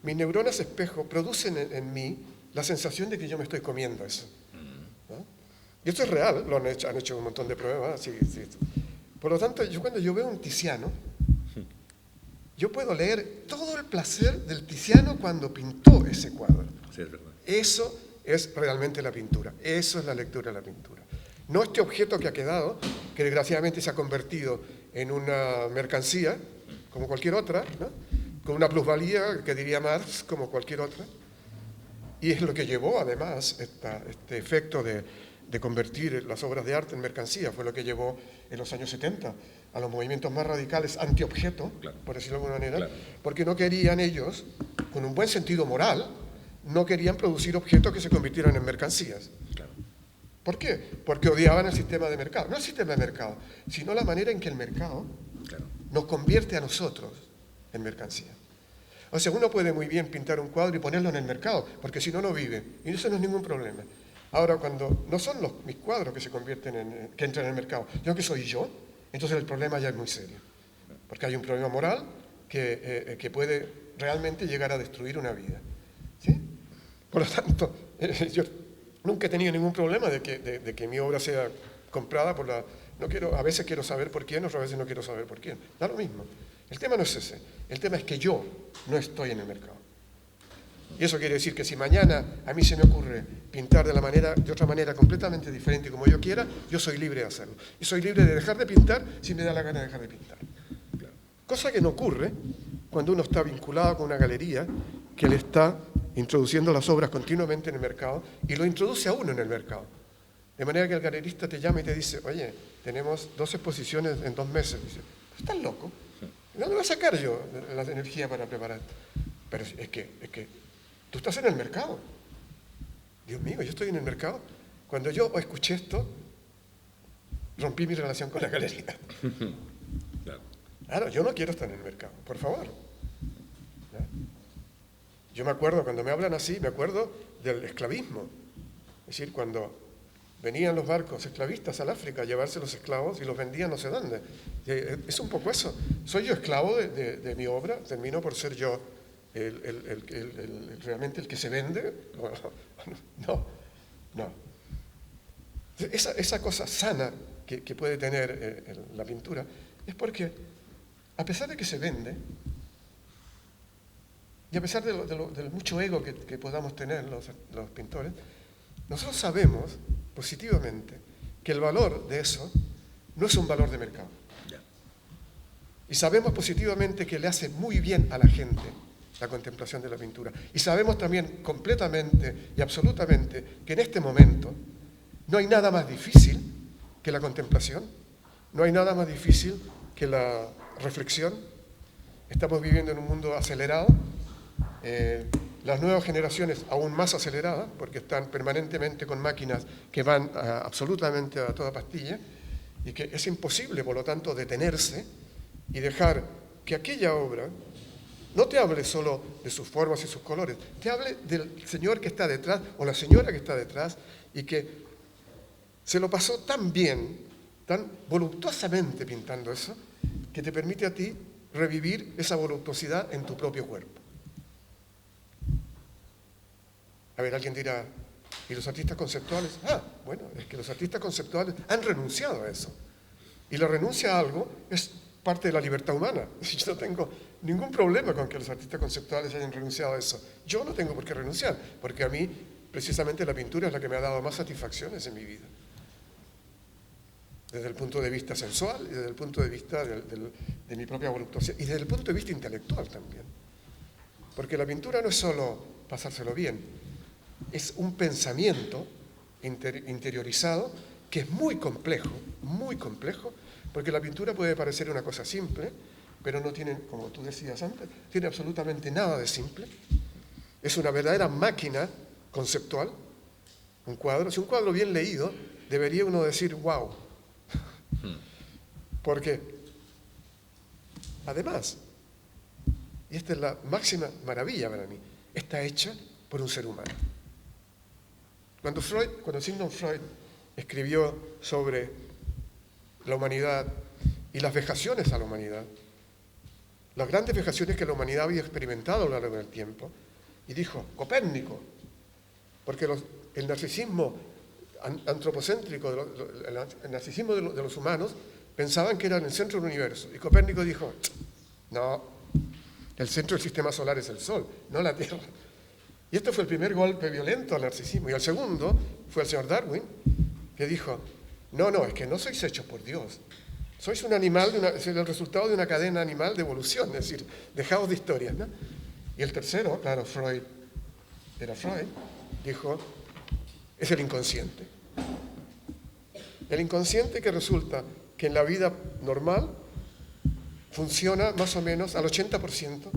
mis neuronas espejo producen en mí la sensación de que yo me estoy comiendo eso, ¿no? Y esto es real, han hecho un montón de pruebas. Sí. Por lo tanto, cuando yo veo un Tiziano, yo puedo leer todo el placer del Tiziano cuando pintó ese cuadro. Sí, es verdad. Eso es realmente la pintura, eso es la lectura de la pintura. No este objeto que ha quedado, que desgraciadamente se ha convertido en una mercancía, como cualquier otra, ¿no?, con una plusvalía, que diría Marx, como cualquier otra. Y es lo que llevó, además, este efecto de convertir las obras de arte en mercancía, fue lo que llevó en los años 70 a los movimientos más radicales antiobjeto, claro, por decirlo de alguna manera, claro, porque no querían ellos, con un buen sentido moral, no querían producir objetos que se convirtieran en mercancías. Claro. ¿Por qué? Porque odiaban el sistema de mercado. No el sistema de mercado, sino la manera en que el mercado nos convierte a nosotros en mercancía. O sea, uno puede muy bien pintar un cuadro y ponerlo en el mercado, porque si no, no vive. Y eso no es ningún problema. Ahora, cuando no son mis cuadros que se convierten que entran en el mercado, yo que soy yo, entonces el problema ya es muy serio. Porque hay un problema moral que puede realmente llegar a destruir una vida. ¿Sí? Por lo tanto, yo nunca he tenido ningún problema de que mi obra sea comprada por la... a veces quiero saber por quién, otras veces no quiero saber por quién. Da lo mismo. El tema no es ese. El tema es que yo no estoy en el mercado. Y eso quiere decir que si mañana a mí se me ocurre pintar de otra manera completamente diferente como yo quiera, yo soy libre de hacerlo. Y soy libre de dejar de pintar si me da la gana de dejar de pintar. Cosa que no ocurre cuando uno está vinculado con una galería que le está introduciendo las obras continuamente en el mercado y lo introduce a uno en el mercado. De manera que el galerista te llama y te dice, oye, tenemos 2 exposiciones en 2 meses. Dice, ¿estás loco? ¿De dónde voy a sacar yo la energía para preparar? Pero es que tú estás en el mercado. Dios mío, yo estoy en el mercado. Cuando yo escuché esto, rompí mi relación con la galería. Claro, yo no quiero estar en el mercado, por favor. ¿Ya? Yo me acuerdo, cuando me hablan así, me acuerdo del esclavismo. Es decir, cuando venían los barcos esclavistas al África a llevarse los esclavos y los vendían no sé dónde. Es un poco eso. ¿Soy yo esclavo de mi obra? ¿Termino por ser yo realmente el que se vende? No. Esa cosa sana que puede tener la pintura es porque, a pesar de que se vende, y a pesar del mucho ego que podamos tener los pintores, nosotros sabemos positivamente que el valor de eso no es un valor de mercado. Y sabemos positivamente que le hace muy bien a la gente la contemplación de la pintura. Y sabemos también completamente y absolutamente que en este momento no hay nada más difícil que la contemplación, no hay nada más difícil que la reflexión. Estamos viviendo en un mundo acelerado, las nuevas generaciones aún más aceleradas, porque están permanentemente con máquinas que van absolutamente a toda pastilla, y que es imposible, por lo tanto, detenerse y dejar que aquella obra no te hable solo de sus formas y sus colores, te hable del señor que está detrás o la señora que está detrás y que se lo pasó tan bien, tan voluptuosamente pintando eso, que te permite a ti revivir esa voluptuosidad en tu propio cuerpo. A ver, alguien dirá, ¿y los artistas conceptuales? Bueno, es que los artistas conceptuales han renunciado a eso. Y la renuncia a algo es parte de la libertad humana. Yo no tengo ningún problema con que los artistas conceptuales hayan renunciado a eso. Yo no tengo por qué renunciar, porque a mí, precisamente, la pintura es la que me ha dado más satisfacciones en mi vida. Desde el punto de vista sensual y desde el punto de vista de mi propia voluptuosidad y desde el punto de vista intelectual también. Porque la pintura no es solo pasárselo bien, es un pensamiento interiorizado que es muy complejo, porque la pintura puede parecer una cosa simple, pero no tiene, como tú decías antes, tiene absolutamente nada de simple. Es una verdadera máquina conceptual, un cuadro. Si un cuadro bien leído, debería uno decir, wow. Porque, además, y esta es la máxima maravilla para mí, está hecha por un ser humano. Cuando Sigmund Freud escribió sobre la humanidad y las vejaciones a la humanidad, las grandes vejaciones que la humanidad había experimentado a lo largo del tiempo, y dijo, Copérnico, porque el narcisismo antropocéntrico, el narcisismo de los humanos, pensaban que eran el centro del universo. Y Copérnico dijo, no, el centro del sistema solar es el Sol, no la Tierra. Y este fue el primer golpe violento al narcisismo. Y el segundo fue el señor Darwin, que dijo, no, es que no sois hechos por Dios. Sois un animal, sois el resultado de una cadena animal de evolución, es decir, dejaos de historias, ¿no? Y el tercero, claro, Freud, dijo, es el inconsciente. El inconsciente que resulta que en la vida normal funciona más o menos al 80%,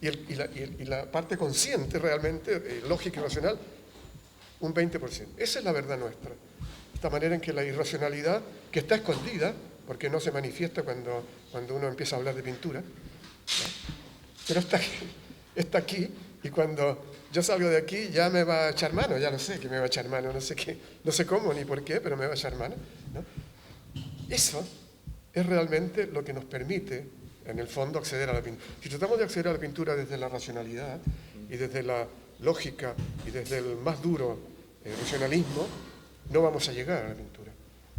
y la parte consciente realmente, lógica y racional, un 20%. Esa es la verdad nuestra. Esta manera en que la irracionalidad, que está escondida, porque no se manifiesta cuando uno empieza a hablar de pintura, ¿no? Pero está aquí, y cuando yo salgo de aquí ya me va a echar mano, ya lo sé que me va a echar mano, no sé cómo ni por qué, pero me va a echar mano, ¿no? Eso es realmente lo que nos permite, en el fondo, acceder a la pintura. Si tratamos de acceder a la pintura desde la racionalidad y desde la lógica y desde el más duro racionalismo, no vamos a llegar a la pintura.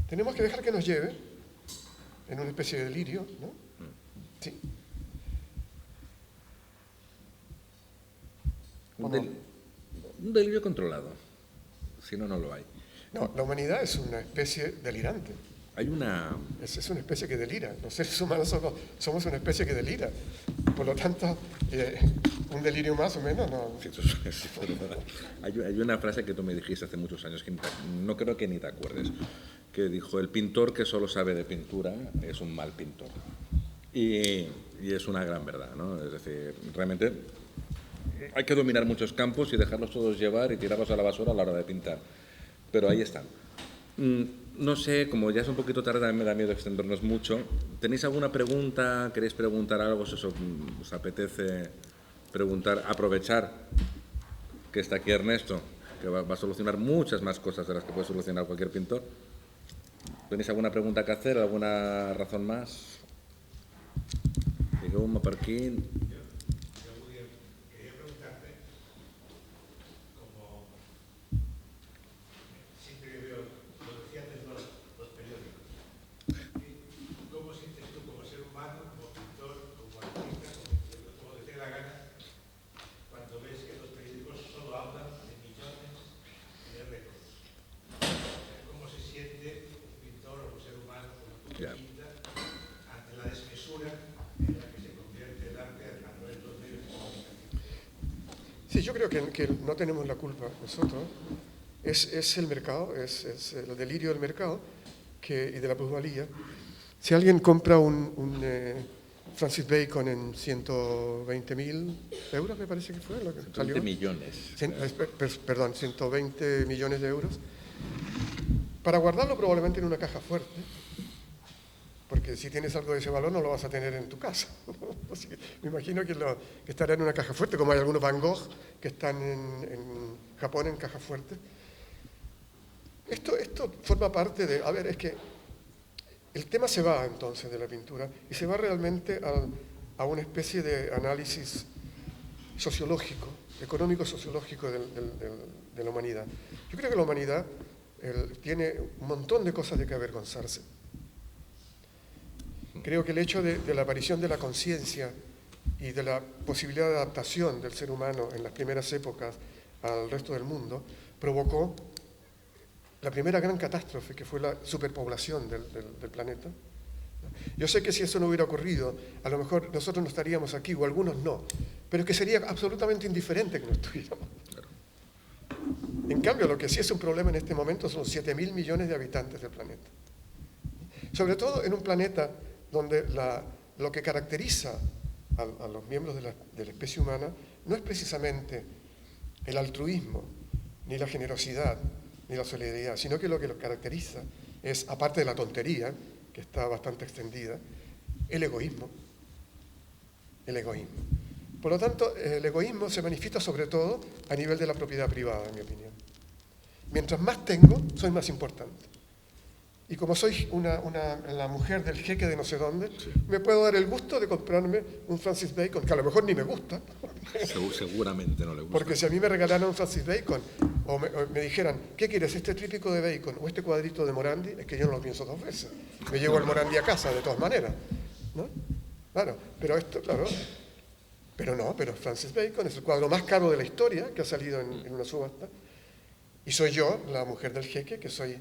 Tenemos que dejar que nos lleve en una especie de delirio, ¿no? Sí. Un delirio controlado, si no, no lo hay. No, la humanidad es una especie delirante. Hay una... Es una especie que delira. Los seres humanos somos una especie que delira. Por lo tanto, un delirio más o menos no... Sí, hay una frase que tú me dijiste hace muchos años, que no creo que ni te acuerdes, que dijo: el pintor que solo sabe de pintura es un mal pintor. Y es una gran verdad, ¿no? Es decir, realmente hay que dominar muchos campos y dejarlos todos llevar y tirarlos a la basura a la hora de pintar. Pero ahí están. No sé, como ya es un poquito tarde, también me da miedo extendernos mucho. ¿Tenéis alguna pregunta? ¿Queréis preguntar algo? Si os apetece preguntar, aprovechar que está aquí Ernesto, que va a solucionar muchas más cosas de las que puede solucionar cualquier pintor. ¿Tenéis alguna pregunta que hacer? ¿Alguna razón más? Digueu-me per aquí. Sí, yo creo que no tenemos la culpa nosotros. Es el mercado, es el delirio del mercado y de la plusvalía. Si alguien compra un Francis Bacon en 120.000 euros, me parece que fue lo que salió. 120 millones. Perdón, 120 millones de euros. Para guardarlo probablemente en una caja fuerte, porque si tienes algo de ese valor no lo vas a tener en tu casa. Así que me imagino que estará en una caja fuerte, como hay algunos Van Gogh que están en Japón en caja fuerte. Esto forma parte de... A ver, es que el tema se va entonces de la pintura y se va realmente a una especie de análisis sociológico, económico-sociológico de la humanidad. Yo creo que la humanidad tiene un montón de cosas de que avergonzarse. Creo que el hecho de la aparición de la conciencia y de la posibilidad de adaptación del ser humano en las primeras épocas al resto del mundo provocó la primera gran catástrofe, que fue la superpoblación del planeta. Yo sé que si eso no hubiera ocurrido, a lo mejor nosotros no estaríamos aquí, o algunos no, pero es que sería absolutamente indiferente que no estuviéramos. En cambio, lo que sí es un problema en este momento son los 7.000 millones de habitantes del planeta. Sobre todo en un planeta donde lo que caracteriza a los miembros de la especie humana no es precisamente el altruismo, ni la generosidad, ni la solidaridad, sino que lo que los caracteriza es, aparte de la tontería, que está bastante extendida, el egoísmo. El egoísmo. Por lo tanto, el egoísmo se manifiesta sobre todo a nivel de la propiedad privada, en mi opinión. Mientras más tengo, soy más importante. Y como soy la mujer del jeque de no sé dónde, sí, me puedo dar el gusto de comprarme un Francis Bacon, que a lo mejor ni me gusta. Seguramente no le gusta. Porque si a mí me regalaran un Francis Bacon, o me dijeran, ¿qué quieres, este tríptico de Bacon o este cuadrito de Morandi? Es que yo no lo pienso dos veces. Me llevo el Morandi a casa, de todas maneras, ¿no? Claro, pero esto, claro. Pero Francis Bacon es el cuadro más caro de la historia, que ha salido en una subasta. Y soy yo, la mujer del jeque, que soy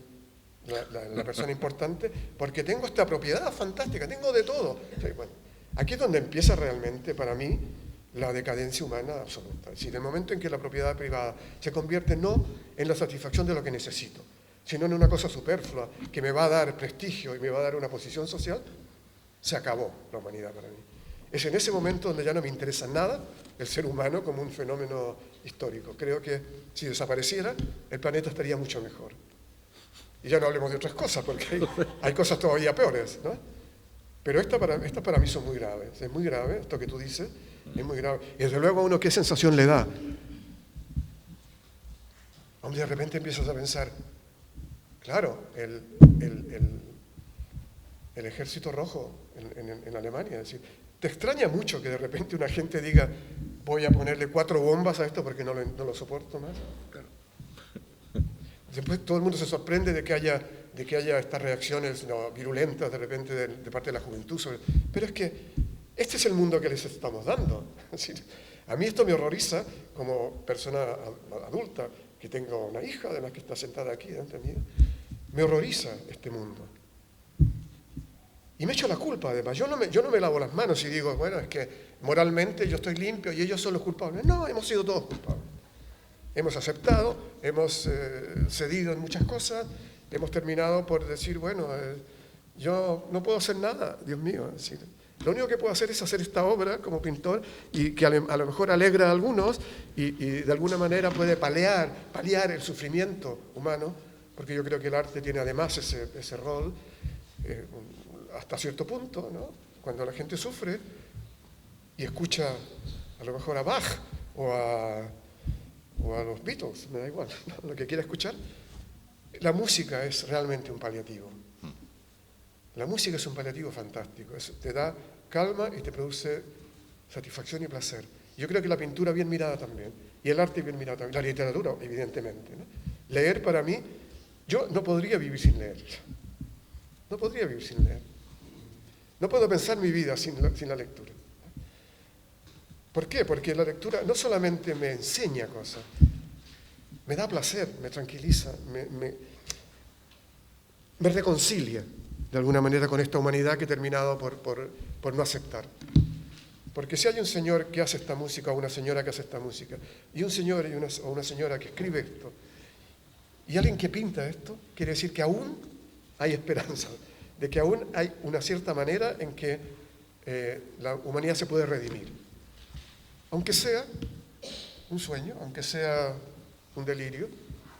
la persona importante, porque tengo esta propiedad fantástica, tengo de todo. O sea, bueno, aquí es donde empieza realmente, para mí, la decadencia humana absoluta. Es decir, el momento en que la propiedad privada se convierte no en la satisfacción de lo que necesito, sino en una cosa superflua que me va a dar prestigio y me va a dar una posición social, se acabó la humanidad para mí. Es en ese momento donde ya no me interesa nada el ser humano como un fenómeno histórico. Creo que si desapareciera, el planeta estaría mucho mejor. Y ya no hablemos de otras cosas, porque hay cosas todavía peores, ¿no? Pero estas para mí son muy graves. Es muy grave, esto que tú dices, es muy grave. Y desde luego a uno, ¿qué sensación le da? Hombre, de repente empiezas a pensar, claro, el ejército rojo en Alemania, es decir, te extraña mucho que de repente una gente diga, voy a ponerle 4 bombas a esto porque no lo soporto más. Claro. Después todo el mundo se sorprende de que haya estas reacciones virulentas de repente de parte de la juventud. Pero es que este es el mundo que les estamos dando. Es decir, a mí esto me horroriza como persona adulta, que tengo una hija, además que está sentada aquí delante mío. Me horroriza este mundo. Y me echo la culpa, además. Yo no me lavo las manos y digo, bueno, es que moralmente yo estoy limpio y ellos son los culpables. No, hemos sido todos culpables. Hemos aceptado, hemos cedido en muchas cosas, hemos terminado por decir, bueno, yo no puedo hacer nada, Dios mío. Es decir, lo único que puedo hacer es hacer esta obra como pintor y que a lo mejor alegra a algunos y de alguna manera puede paliar el sufrimiento humano, porque yo creo que el arte tiene además ese rol hasta cierto punto, ¿no? Cuando la gente sufre y escucha a lo mejor a Bach o a los Beatles, me da igual, ¿no? Lo que quiera escuchar, la música es realmente un paliativo. La música es un paliativo fantástico, te da calma y te produce satisfacción y placer. Yo creo que la pintura bien mirada también, y el arte bien mirado también, la literatura evidentemente, ¿no? Leer para mí, yo no podría vivir sin leer. No podría vivir sin leer. No puedo pensar mi vida sin la lectura. ¿Por qué? Porque la lectura no solamente me enseña cosas, me da placer, me tranquiliza, me reconcilia de alguna manera con esta humanidad que he terminado por no aceptar. Porque si hay un señor que hace esta música o una señora que hace esta música, y un señor o una señora que escribe esto, y alguien que pinta esto, quiere decir que aún hay esperanza, de que aún hay una cierta manera en que la humanidad se puede redimir. Aunque sea un sueño, aunque sea un delirio,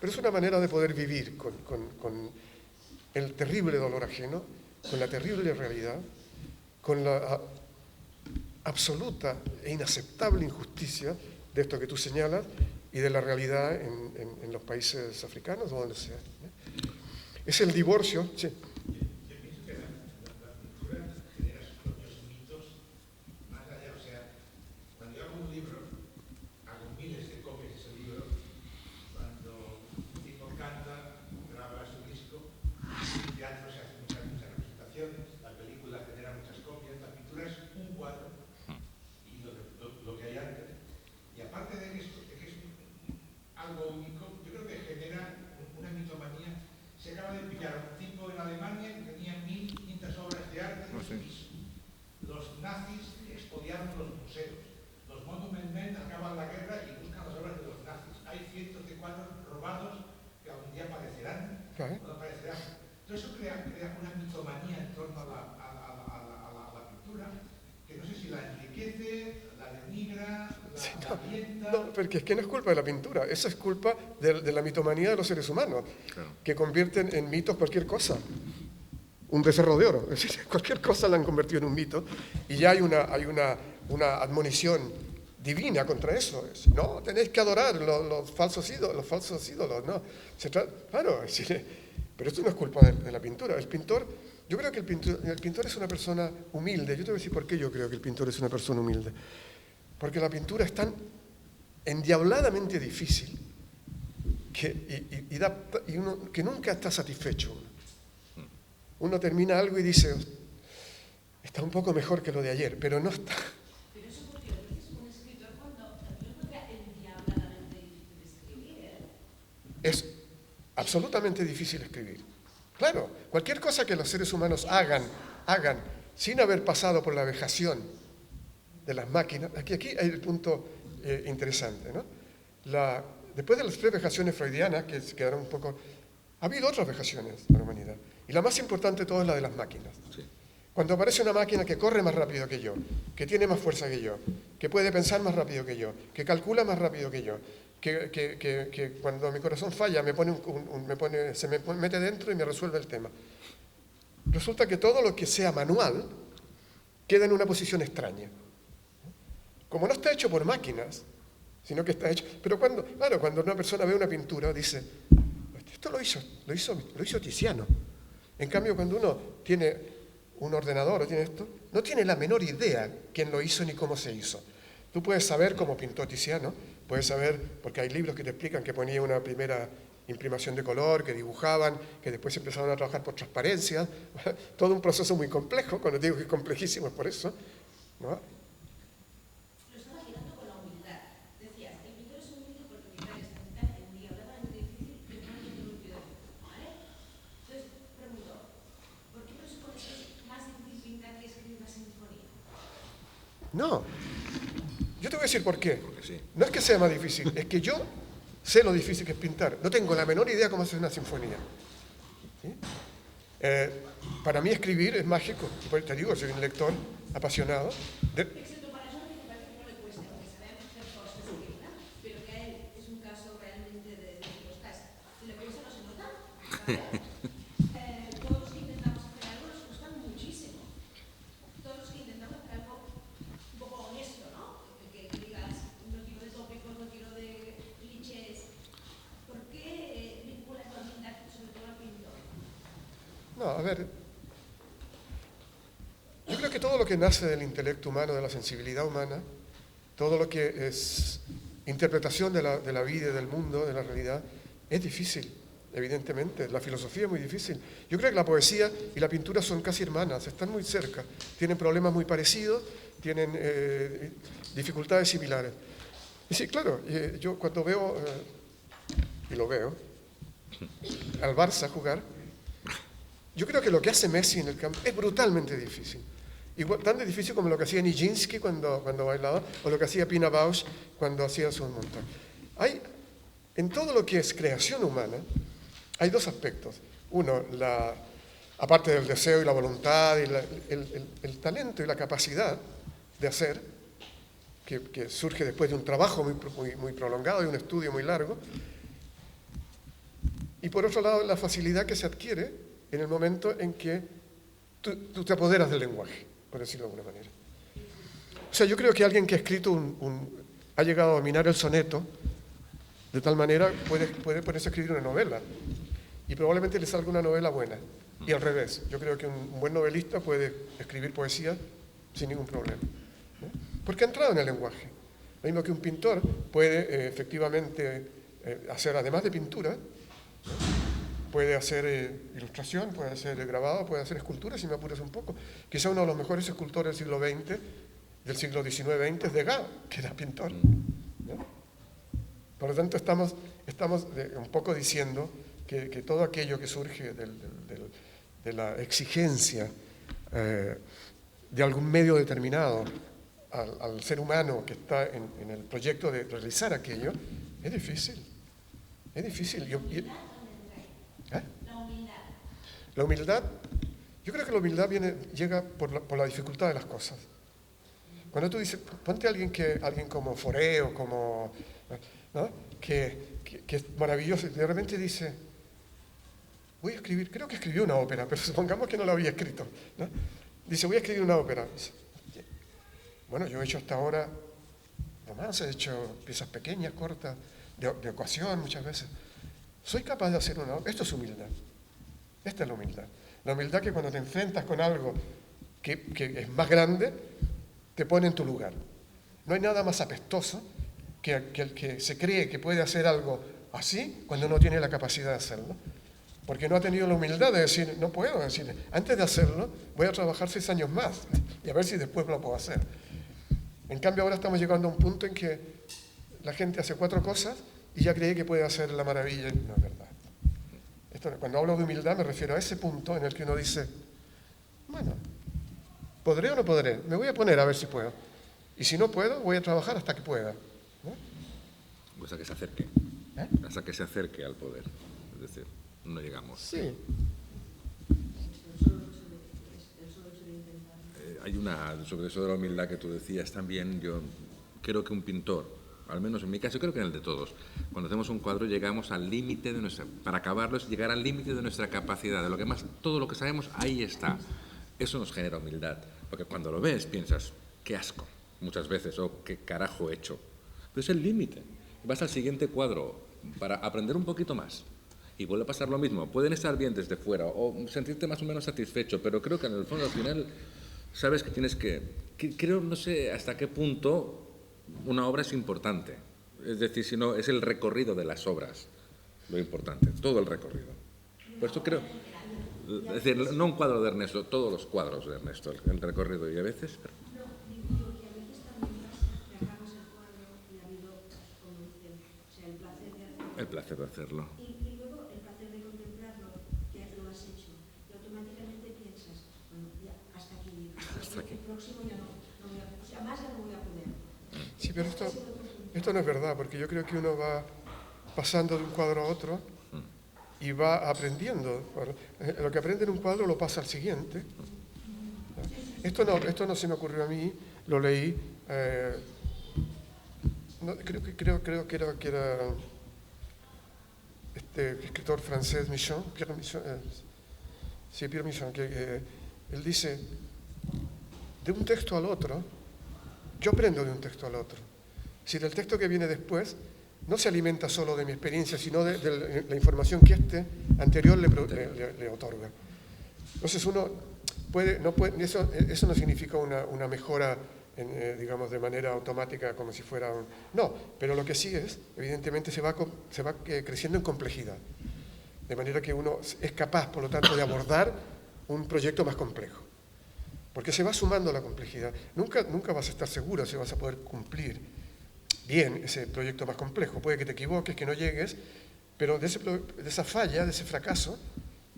pero es una manera de poder vivir con el terrible dolor ajeno, con la terrible realidad, con la absoluta e inaceptable injusticia de esto que tú señalas y de la realidad en los países africanos o donde sea. Es el divorcio, sí. Los nazis expoliaron los museos. Los Monument Men acaban la guerra y buscan las obras de los nazis. Hay cientos de cuadros robados que algún día aparecerán. No aparecerán. Todo eso crea una mitomanía en torno a la pintura que no sé si la enriquece, la denigra, la alienta. No, porque es que no es culpa de la pintura, eso es culpa de la mitomanía de los seres humanos, claro, que convierten en mitos cualquier cosa. Un becerro de oro, es decir, cualquier cosa la han convertido en un mito y ya hay una admonición divina contra eso. No, tenéis que adorar los falsos ídolos, ¿no? Claro, es decir, pero esto no es culpa de la pintura. El pintor, yo creo que el pintor es una persona humilde. Yo te voy a decir por qué yo creo que el pintor es una persona humilde. Porque la pintura es tan endiabladamente difícil y uno que nunca está satisfecho. Uno termina algo y dice, está un poco mejor que lo de ayer, pero no está. Pero eso porque lo dices un escritor cuando no encuentra endiabladamente difícil escribir. Es absolutamente difícil escribir. Claro, cualquier cosa que los seres humanos hagan sin haber pasado por la vejación de las máquinas, aquí hay el punto interesante, ¿no? Después de las 3 vejaciones freudianas, que quedaron un poco... Ha habido otras vejaciones a la humanidad. Y la más importante de todas es la de las máquinas. Sí. Cuando aparece una máquina que corre más rápido que yo, que tiene más fuerza que yo, que puede pensar más rápido que yo, que calcula más rápido que yo, que cuando mi corazón falla se me mete dentro y me resuelve el tema. Resulta que todo lo que sea manual queda en una posición extraña. Como no está hecho por máquinas, sino que está hecho... Pero cuando una persona ve una pintura, dice, esto lo hizo Tiziano. En cambio, cuando uno tiene un ordenador o tiene esto, no tiene la menor idea quién lo hizo ni cómo se hizo. Tú puedes saber cómo pintó Tiziano, puedes saber, porque hay libros que te explican que ponía una primera imprimación de color, que dibujaban, que después empezaron a trabajar por transparencia, todo un proceso muy complejo, cuando digo que es complejísimo es por eso, ¿no? Lo estaba girando con la humildad. Decías, el pintor es humilde porque pintar es pintar en día, hablaban de difícil y no hay interrumpido, ¿vale? Entonces, pregunto, ¿por qué presupones que es más difícil pintar que escribir una sinfonía? No, yo te voy a decir por qué. Porque sí. No es que sea más difícil, es que yo sé lo difícil que es pintar. No tengo la menor idea cómo hacer una sinfonía. ¿Sí? Para mí escribir es mágico. Te digo, soy un lector apasionado. Excepto para eso, me parece que no le cuesta, porque sabemos hacer cosas de escribir, pero que a él es un caso realmente de ostras, si le cuesta no se nota, ¿vale? Todos los que intentamos hacer algo nos cuesta muchísimo. Todos los que intentamos hacer algo un poco honesto, ¿no? Que digas, no tiro de tópicos, no tiro de clichés. ¿Por qué vinculas la humildad sobre todo al pintor? No, a ver. Yo creo que todo lo que nace del intelecto humano, de la sensibilidad humana, todo lo que es interpretación de la vida y del mundo, de la realidad, es difícil, evidentemente. La filosofía es muy difícil. Yo creo que la poesía y la pintura son casi hermanas, están muy cerca, tienen problemas muy parecidos, tienen dificultades similares. Y sí, claro, yo cuando veo, y lo veo, al Barça jugar, yo creo que lo que hace Messi en el campo es brutalmente difícil. Igual, tan difícil como lo que hacía Nijinsky cuando bailaba, o lo que hacía Pina Bausch cuando hacía su montón. En todo lo que es creación humana, hay dos aspectos. Uno, aparte del deseo y la voluntad, y el talento y la capacidad de hacer, que surge después de un trabajo muy prolongado y un estudio muy largo. Y por otro lado, la facilidad que se adquiere en el momento en que tú te apoderas del lenguaje, por decirlo de alguna manera. O sea, yo creo que alguien que ha escrito ha llegado a dominar el soneto, de tal manera puede ponerse a escribir una novela, y probablemente le salga una novela buena. Y al revés, yo creo que un buen novelista puede escribir poesía sin ningún problema, ¿no? Porque ha entrado en el lenguaje. Lo mismo que un pintor puede efectivamente hacer, además de pintura, ¿no? Puede hacer ilustración, puede hacer grabado, puede hacer escultura, si me apuras un poco. Quizá uno de los mejores escultores del siglo XX, del siglo XIX-XX, es Degas, que era pintor, ¿no? Por lo tanto, estamos un poco diciendo que todo aquello que surge de la exigencia de algún medio determinado al ser humano que está en el proyecto de realizar aquello, es difícil. Es difícil. La humildad, yo creo que la humildad llega por la dificultad de las cosas. Cuando tú dices, ponte a alguien como Fauré o como, ¿no? que es maravilloso, y de repente dice, voy a escribir, creo que escribió una ópera, pero supongamos que no la había escrito, ¿no? Dice, voy a escribir una ópera. Dice, bueno, yo he hecho hasta ahora romances, he hecho piezas pequeñas, cortas, de ocasión muchas veces. Soy capaz de hacer una ópera. Esto es humildad. Esta es la humildad. La humildad que cuando te enfrentas con algo que es más grande, te pone en tu lugar. No hay nada más apestoso que el que se cree que puede hacer algo así cuando no tiene la capacidad de hacerlo. Porque no ha tenido la humildad de decir, no puedo decir, antes de hacerlo voy a trabajar 6 años más y a ver si después lo puedo hacer. En cambio ahora estamos llegando a un punto en que la gente hace 4 cosas y ya cree que puede hacer la maravilla. No es verdad. Cuando hablo de humildad me refiero a ese punto en el que uno dice, bueno, ¿podré o no podré? Me voy a poner a ver si puedo. Y si no puedo, voy a trabajar hasta que pueda, ¿no? Pues a que se acerque. Hasta que se acerque al poder. Es decir, no llegamos. Sí. El solo hecho de hay una, sobre eso de la humildad que tú decías también, yo creo que un pintor, al menos en mi caso, creo que en el de todos, cuando hacemos un cuadro llegamos al límite de nuestra, para acabarlo es llegar al límite de nuestra capacidad, de lo que más, todo lo que sabemos, ahí está. Eso nos genera humildad, porque cuando lo ves piensas, qué asco, muchas veces, o qué carajo he hecho. Pero es el límite. Vas al siguiente cuadro para aprender un poquito más. Y vuelve a pasar lo mismo. Pueden estar bien desde fuera o sentirte más o menos satisfecho, pero creo que en el fondo al final sabes que tienes creo, no sé hasta qué punto una obra es importante. Es decir, si no, es el recorrido de las obras lo importante, todo el recorrido. Por eso creo, es decir, no un cuadro de Ernesto, todos los cuadros de Ernesto, el recorrido, y a veces... No, digo que a veces también pasa que acabas el cuadro y ha habido, como dicen, o sea, el placer de hacerlo. El placer de hacerlo. Y luego el placer de contemplarlo, que lo has hecho. Y automáticamente piensas, bueno, ya, hasta aquí. Hasta aquí. El próximo ya no voy a, o sea, más ya no voy a poder. Sí, pero esto no es verdad, porque yo creo que uno va pasando de un cuadro a otro y va aprendiendo. Lo que aprende en un cuadro lo pasa al siguiente. Esto no se me ocurrió a mí, lo leí. Creo que era este escritor francés Pierre Michon, que él dice, de un texto al otro, yo aprendo de un texto al otro. Si del texto que viene después no se alimenta solo de mi experiencia, sino de la información que este anterior le otorga. Entonces uno eso no significa una mejora, digamos, de manera automática, como si fuera un... No, pero lo que sí es, evidentemente, se va creciendo en complejidad. De manera que uno es capaz, por lo tanto, de abordar un proyecto más complejo. Porque se va sumando la complejidad. Nunca vas a estar seguro si vas a poder cumplir bien ese proyecto más complejo. Puede que te equivoques, que no llegues, pero de esa falla, de ese fracaso,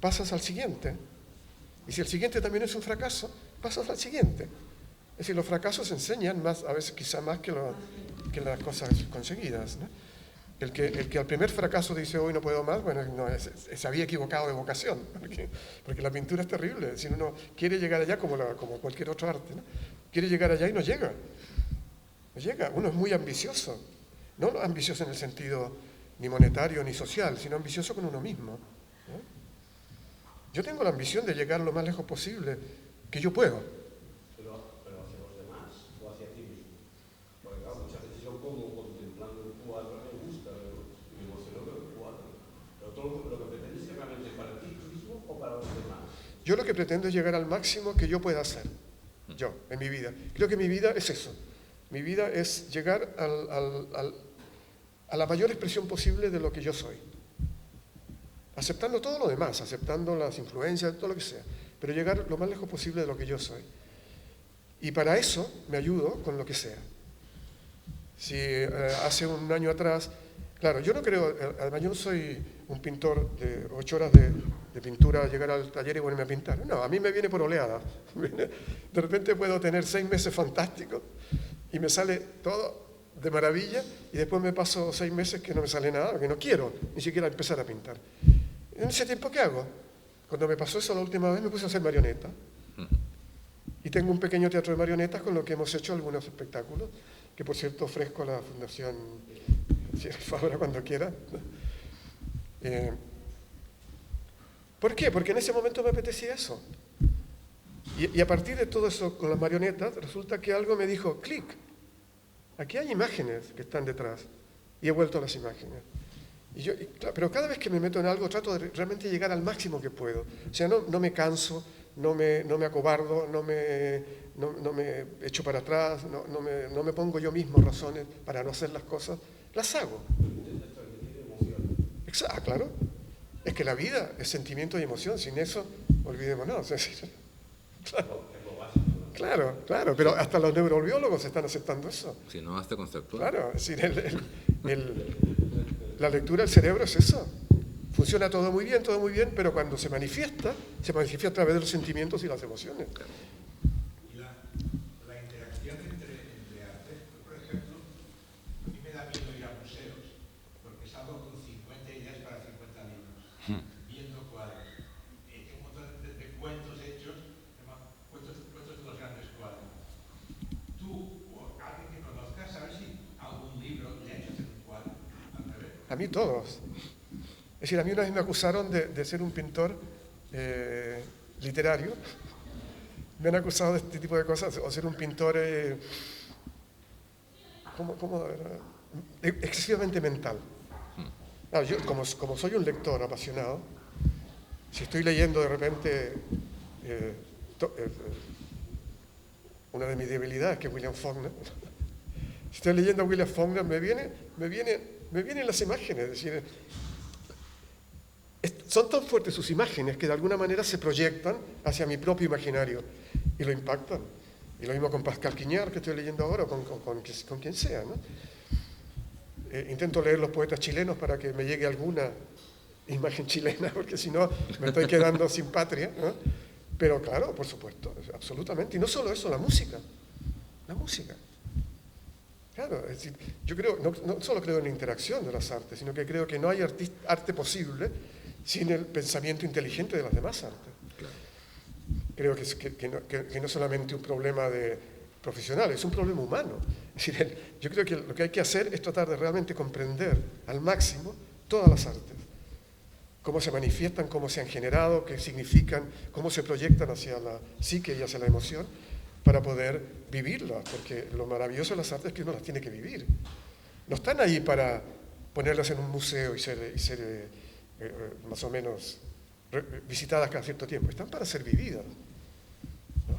pasas al siguiente. Y si el siguiente también es un fracaso, pasas al siguiente. Es decir, los fracasos enseñan más, a veces quizá más que las cosas conseguidas, ¿no? El que al primer fracaso dice hoy no puedo más, bueno, se había equivocado de vocación, porque la pintura es terrible. Si uno quiere llegar allá como cualquier otro arte, ¿no? Quiere llegar allá y no llega. No llega. Uno es muy ambicioso. No ambicioso en el sentido ni monetario ni social, sino ambicioso con uno mismo, ¿no? Yo tengo la ambición de llegar lo más lejos posible que yo puedo. Pero hacia los demás o hacia ti mismo. Porque claro, muchas veces yo como contemplando el cuadro me gusta, me emociono con el cuadro. Pero todo lo que pretendes es realmente para ti mismo o para los demás. Yo lo que pretendo es llegar al máximo que yo pueda hacer, yo, en mi vida. Creo que mi vida es eso. Mi vida es llegar a la mayor expresión posible de lo que yo soy. Aceptando todo lo demás, aceptando las influencias, todo lo que sea, pero llegar lo más lejos posible de lo que yo soy. Y para eso me ayudo con lo que sea. Si hace un año atrás, claro, yo no creo, además yo no soy un pintor de 8 horas de pintura, llegar al taller y ponerme a pintar. No, a mí me viene por oleada. De repente puedo tener 6 meses fantásticos y me sale todo de maravilla y después me paso 6 meses que no me sale nada, que no quiero ni siquiera empezar a pintar. En ese tiempo, ¿qué hago? Cuando me pasó eso la última vez me puse a hacer marionetas. Y tengo un pequeño teatro de marionetas con lo que hemos hecho algunos espectáculos, que por cierto ofrezco a la Fundación Fabra cuando quiera. ¿Por qué? Porque en ese momento me apetecía eso. Y a partir de todo eso con las marionetas, resulta que algo me dijo, clic, aquí hay imágenes que están detrás. Y he vuelto a las imágenes. Pero cada vez que me meto en algo trato de realmente llegar al máximo que puedo. O sea, no me canso, no me acobardo, no me echo para atrás, no me pongo yo mismo razones para no hacer las cosas. Las hago. Exacto, claro. Es que la vida es sentimiento y emoción. Sin eso, olvidémonos. Claro, pero hasta los neurobiólogos están aceptando eso. Si no, hazte conceptual. Claro, es decir, la lectura del cerebro es eso. Funciona todo muy bien, pero cuando se manifiesta a través de los sentimientos y las emociones. Y la interacción entre artes, por ejemplo, a mí me da miedo ir a museos, porque salgo con 50 ideas para 50 libros, viendo cuadros. Tengo un montón de cuentos hechos, cuentos de los grandes A mí todos. Es decir, a mí una vez me acusaron de ser un pintor literario. Me han acusado de este tipo de cosas, o ser un pintor excesivamente mental. Claro, yo, como soy un lector apasionado, si estoy leyendo de repente una de mis debilidades, que es William Faulkner, si estoy leyendo a William Faulkner, me vienen las imágenes, es decir, son tan fuertes sus imágenes que de alguna manera se proyectan hacia mi propio imaginario y lo impactan. Y lo mismo con Pascal Quignard, que estoy leyendo ahora, o con quien sea, ¿no? Intento leer los poetas chilenos para que me llegue alguna imagen chilena, porque si no me estoy quedando sin patria, ¿no? Pero claro, por supuesto, absolutamente. Y no solo eso, la música. La música. Claro, es decir, yo creo, no solo creo en la interacción de las artes, sino que creo que no hay arte posible sin el pensamiento inteligente de las demás artes. Creo que no es solamente un problema profesional, es un problema humano. Es decir, yo creo que lo que hay que hacer es tratar de realmente comprender al máximo todas las artes. Cómo se manifiestan, cómo se han generado, qué significan, cómo se proyectan hacia la psique y hacia la emoción, para poder vivirlas, porque lo maravilloso de las artes es que uno las tiene que vivir. No están ahí para ponerlas en un museo y ser más o menos visitadas cada cierto tiempo, están para ser vividas. ¿No?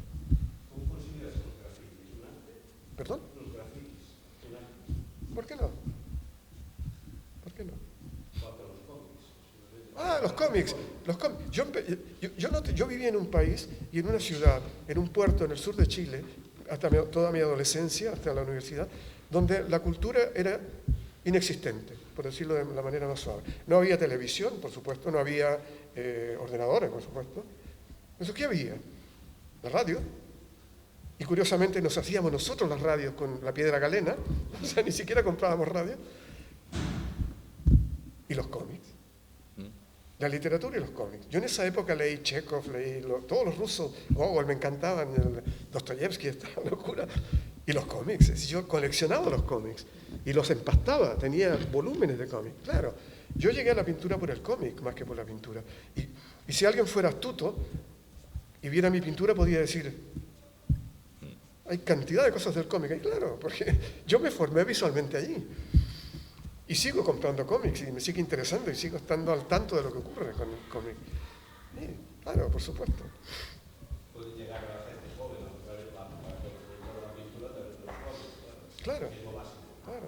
¿Cómo consideras los grafitis? ¿Un arte? ¿Perdón? Los grafitis. ¿Un arte? ¿Por qué no? ¿Por qué no? Faltan los cómics. Ah, los cómics. Yo viví en un país y en una ciudad, en un puerto en el sur de Chile, hasta toda mi adolescencia, hasta la universidad, donde la cultura era inexistente, por decirlo de la manera más suave. No había televisión, por supuesto, no había ordenadores, por supuesto. ¿Eso qué había? La radio. Y curiosamente nos hacíamos nosotros las radios con la piedra galena, o sea, ni siquiera comprábamos radio. Y los cómics. La literatura y los cómics. Yo en esa época leí Chekhov, todos los rusos, Gogol, me encantaban, Dostoyevsky, esta locura. Y los cómics, yo coleccionaba los cómics y los empastaba, tenía volúmenes de cómics. Claro, yo llegué a la pintura por el cómic más que por la pintura. Y si alguien fuera astuto y viera mi pintura, podría decir, hay cantidad de cosas del cómic. Y claro, porque yo me formé visualmente allí. Y sigo comprando cómics y me sigue interesando y sigo estando al tanto de lo que ocurre con el cómic. Sí, claro, por supuesto. Puede llegar a la gente joven a través de la pintura de los cómics. Claro, Es lo básico. claro.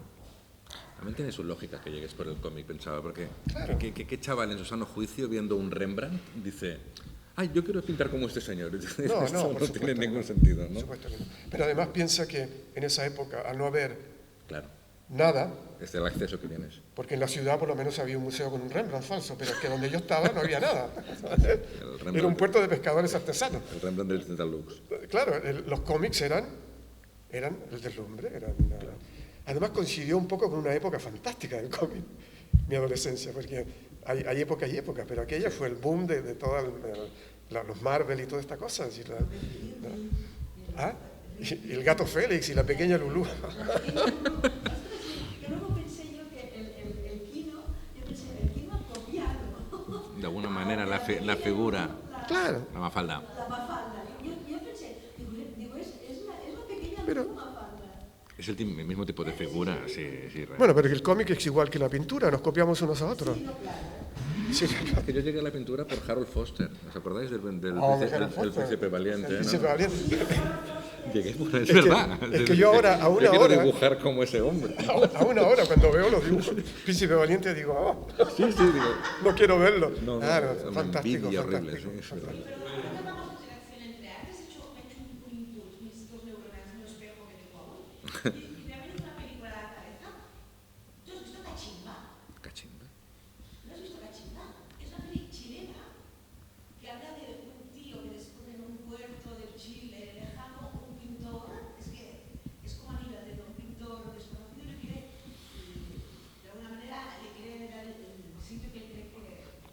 También tiene su lógica que llegues por el cómic, pensaba, porque Claro. ¿qué chaval en su sano juicio viendo un Rembrandt dice, ay, yo quiero pintar como este señor? Eso No, no por tiene supuesto ningún no. sentido, Por ¿no? supuesto que no. Pero además piensa que en esa época, al no haber Claro, nada, es el acceso que tienes. porque en la ciudad por lo menos había un museo con un Rembrandt falso, pero es que donde yo estaba no había nada. Era un puerto de pescadores artesanos. El Rembrandt del Central Lux. Claro, los cómics eran el deslumbre. Además coincidió un poco con una época fantástica del cómic, mi adolescencia, porque hay época y época, pero aquella fue el boom de todos los Marvel y toda esta cosa. Es decir, ¿Ah? Y el gato Félix y la pequeña Lulú. Que luego pensé yo que el Kino, el Kino ha copiado. De alguna manera la figura, Claro. la Mafalda. La Mafalda. Yo pensé, digo, es la pequeña Pero- Mafalda. Es el mismo tipo de figura, sí, realmente. Bueno, pero el cómic es igual que la pintura, nos copiamos unos a otros. Sí, claro. Que yo llegué a la pintura por Harold Foster, ¿os acordáis del Oh, príncipe, Harold el Foster. príncipe valiente? El ¿no? príncipe valiente. Llegué por es que- verdad. es que yo ahora, a una yo quiero hora- dibujar como ese hombre. Aún ahora, cuando veo los dibujos del Príncipe Valiente, digo, oh, Sí, digo. no quiero verlo. No, Claro, una fantástico, envidia horrible, fantástico, sí, es verdad. fantástico. Pero ahora que hablamos de interacción entre artes, he hecho un impulso, mis dos neuronas en un espejo que tengo aún. Y me ha venido una película a la cabeza. ¿Tú has visto Cachimba? Cachimba. ¿No has visto Cachimba? Es una peli chilena que habla de un tío que descubre en un puerto de Chile lejano un pintor. Es que es como anillo de un pintor desconocido le quiere, de alguna manera, le quiere dar el sitio que él cree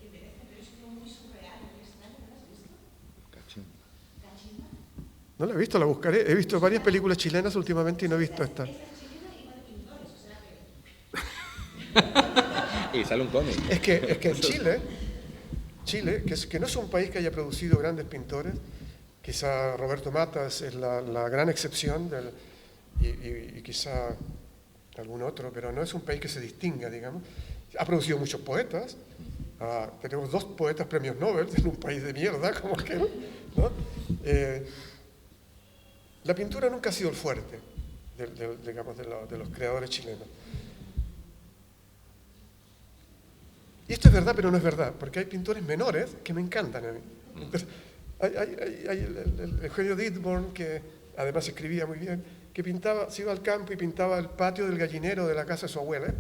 que merece, pero es como muy surreal, muy extraño. ¿No lo has visto? Cachimba. Cachimba. No la he visto, la buscaré. He visto varias películas chilenas últimamente y no he visto esta. Esta es chilena y va de pintores, o sea que... Y sale un cómic. Es que en Chile, que no es un país que haya producido grandes pintores, quizá Roberto Matas es la gran excepción, y quizá algún otro, pero no es un país que se distinga, digamos. Ha producido muchos poetas, tenemos 2 poetas premios Nobel en un país de mierda como que, ¿no? La pintura nunca ha sido el fuerte, digamos, de los creadores chilenos. Y esto es verdad, pero no es verdad, porque hay pintores menores que me encantan a mí. Hay el Eugenio Dittborn, que además escribía muy bien, que se iba al campo y pintaba el patio del gallinero de la casa de su abuela.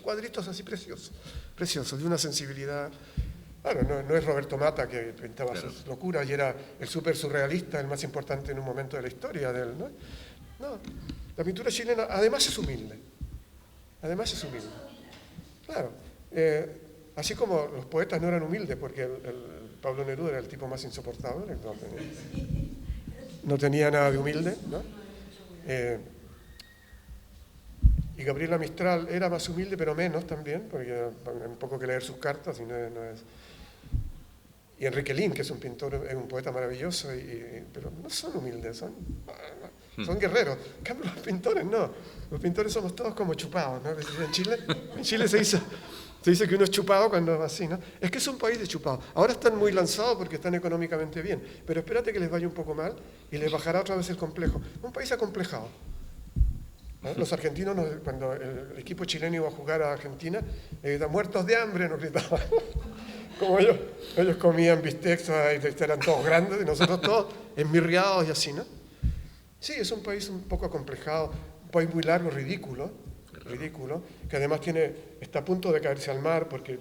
Cuadritos así preciosos, de una sensibilidad. Claro, no es Roberto Mata, que pintaba sus locuras y era el súper surrealista, el más importante en un momento de la historia de él, ¿no? No, la pintura chilena además es humilde. Claro, así como los poetas no eran humildes, porque el Pablo Neruda era el tipo más insoportable, no tenía nada de humilde, ¿no? Y Gabriela Mistral era más humilde, pero menos también, porque hay un poco que leer sus cartas y no es... Y Enrique Lin, que es un pintor, es un poeta maravilloso, pero no son humildes, son guerreros. En cambio, los pintores no. Los pintores somos todos como chupados, ¿no? En Chile se dice que uno es chupado cuando es así, ¿no? Es que es un país de chupados. Ahora están muy lanzados porque están económicamente bien, pero espérate que les vaya un poco mal y les bajará otra vez el complejo. Un país acomplejado, ¿no? Los argentinos, cuando el equipo chileno iba a jugar a Argentina, muertos de hambre, nos gritaban. Como ellos comían bistecs y eran todos grandes, y nosotros todos enmirriados y así, ¿no? Sí, es un país un poco acomplejado, un país muy largo, ridículo, que además está a punto de caerse al mar porque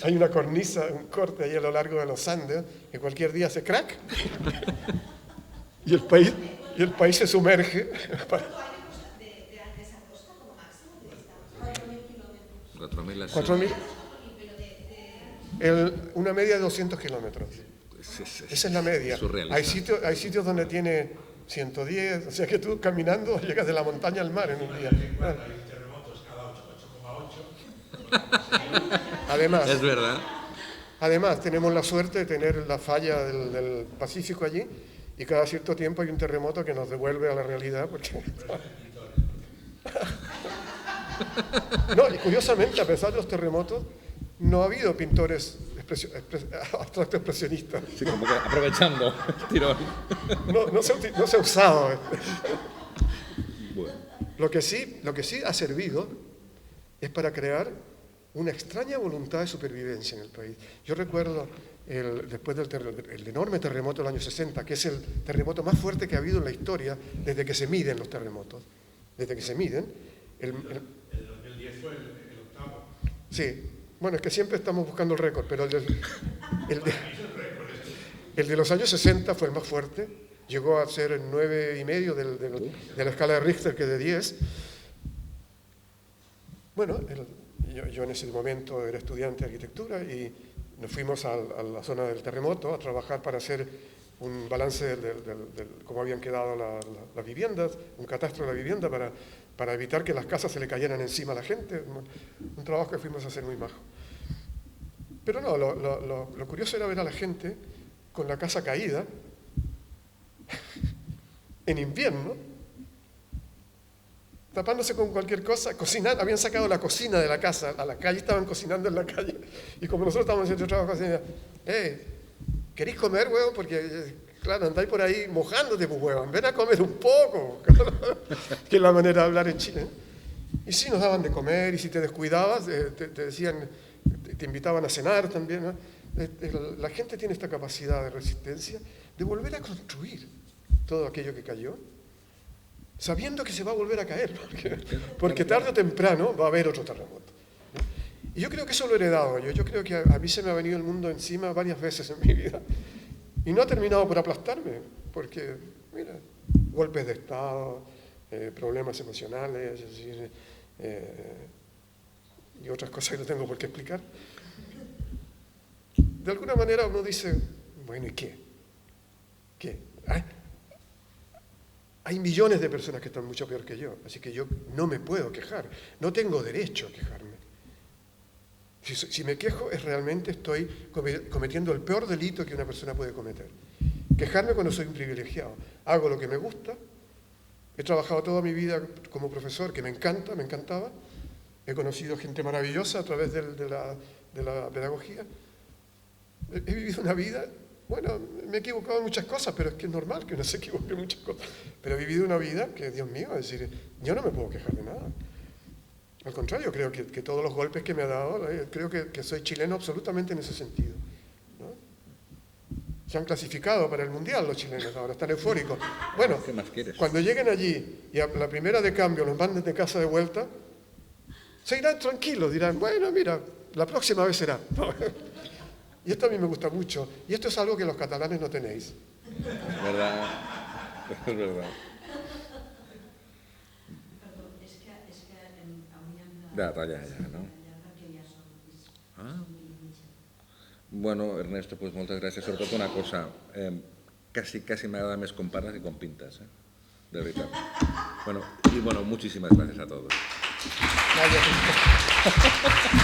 hay una cornisa, un corte ahí a lo largo de los Andes, que cualquier día hace crack, y el país se sumerge. ¿Cuánto hay de esa costa como máximo de distancia? 4.000 kilómetros. 4.000 Una media de 200 kilómetros. Esa es la media. Hay sitios donde tiene 110, o sea que tú caminando llegas de la montaña al mar en un día. Hay terremotos cada 8,8. Además, es verdad. Además, tenemos la suerte de tener la falla del Pacífico allí, y cada cierto tiempo hay un terremoto que nos devuelve a la realidad. Porque... No, y curiosamente, a pesar de los terremotos, no ha habido pintores abstracto expresionistas. Sí, como que aprovechando el tirón. No se ha usado. Bueno. Lo que sí ha servido es para crear una extraña voluntad de supervivencia en el país. Yo recuerdo, después del enorme terremoto del año 60, que es el terremoto más fuerte que ha habido en la historia desde que se miden los terremotos. Desde que se miden. El 2010 fue el octavo. Sí. Bueno, es que siempre estamos buscando el récord, pero el de los años 60 fue el más fuerte. Llegó a ser el 9,5 de la escala de Richter, que de 10. Bueno, yo en ese momento era estudiante de arquitectura y nos fuimos a la zona del terremoto a trabajar para hacer un balance de cómo habían quedado las viviendas, un catastro de la vivienda para evitar que las casas se le cayeran encima a la gente. Un trabajo que fuimos a hacer muy majo. Pero no, lo curioso era ver a la gente con la casa caída en invierno, tapándose con cualquier cosa, cocinando. Habían sacado la cocina de la casa a la calle, estaban cocinando en la calle, y como nosotros estábamos haciendo trabajo, decían, ¿queréis comer, huevón? Porque, claro, andáis por ahí mojándote, pues, huevón, ven a comer un poco, que es la manera de hablar en Chile. Y sí, nos daban de comer, y si te descuidabas, te decían, te invitaban a cenar también, ¿no? La gente tiene esta capacidad de resistencia de volver a construir todo aquello que cayó, sabiendo que se va a volver a caer, porque tarde o temprano va a haber otro terremoto. Y yo creo que eso lo he heredado yo creo que a mí se me ha venido el mundo encima varias veces en mi vida, y no ha terminado por aplastarme, porque, mira, golpes de Estado, problemas emocionales, es decir, y otras cosas que no tengo por qué explicar. De alguna manera uno dice, bueno, ¿y qué? ¿Qué? Hay millones de personas que están mucho peor que yo, así que yo no me puedo quejar, no tengo derecho a quejarme. Si me quejo es realmente estoy cometiendo el peor delito que una persona puede cometer. Quejarme cuando soy un privilegiado. Hago lo que me gusta. He trabajado toda mi vida como profesor, que me encantaba. He conocido gente maravillosa a través de la pedagogía. He vivido una vida, bueno, me he equivocado en muchas cosas, pero es que es normal que uno se equivoque en muchas cosas. Pero he vivido una vida que, Dios mío, es decir, yo no me puedo quejar de nada. Al contrario, creo que todos los golpes que me ha dado, creo que soy chileno absolutamente en ese sentido, ¿no? Se han clasificado para el Mundial los chilenos ahora, están eufóricos. Bueno, ¿qué más quieres? Cuando lleguen allí y a la primera de cambio los manden de casa de vuelta, se irán tranquilos, dirán, bueno, mira, la próxima vez será. Y esto a mí me gusta mucho. Y esto es algo que los catalanes no tenéis. Es verdad. Es verdad. Perdó, és que hauríem de... Ja, no? Perquè ja són Ah. 11:30. Bueno, Ernesto, pues moltes gràcies. Sobretot una cosa, casi m'agrada més com parles i com pintes, de veritat. Bueno, muchísimas gracias a todos. Gracias.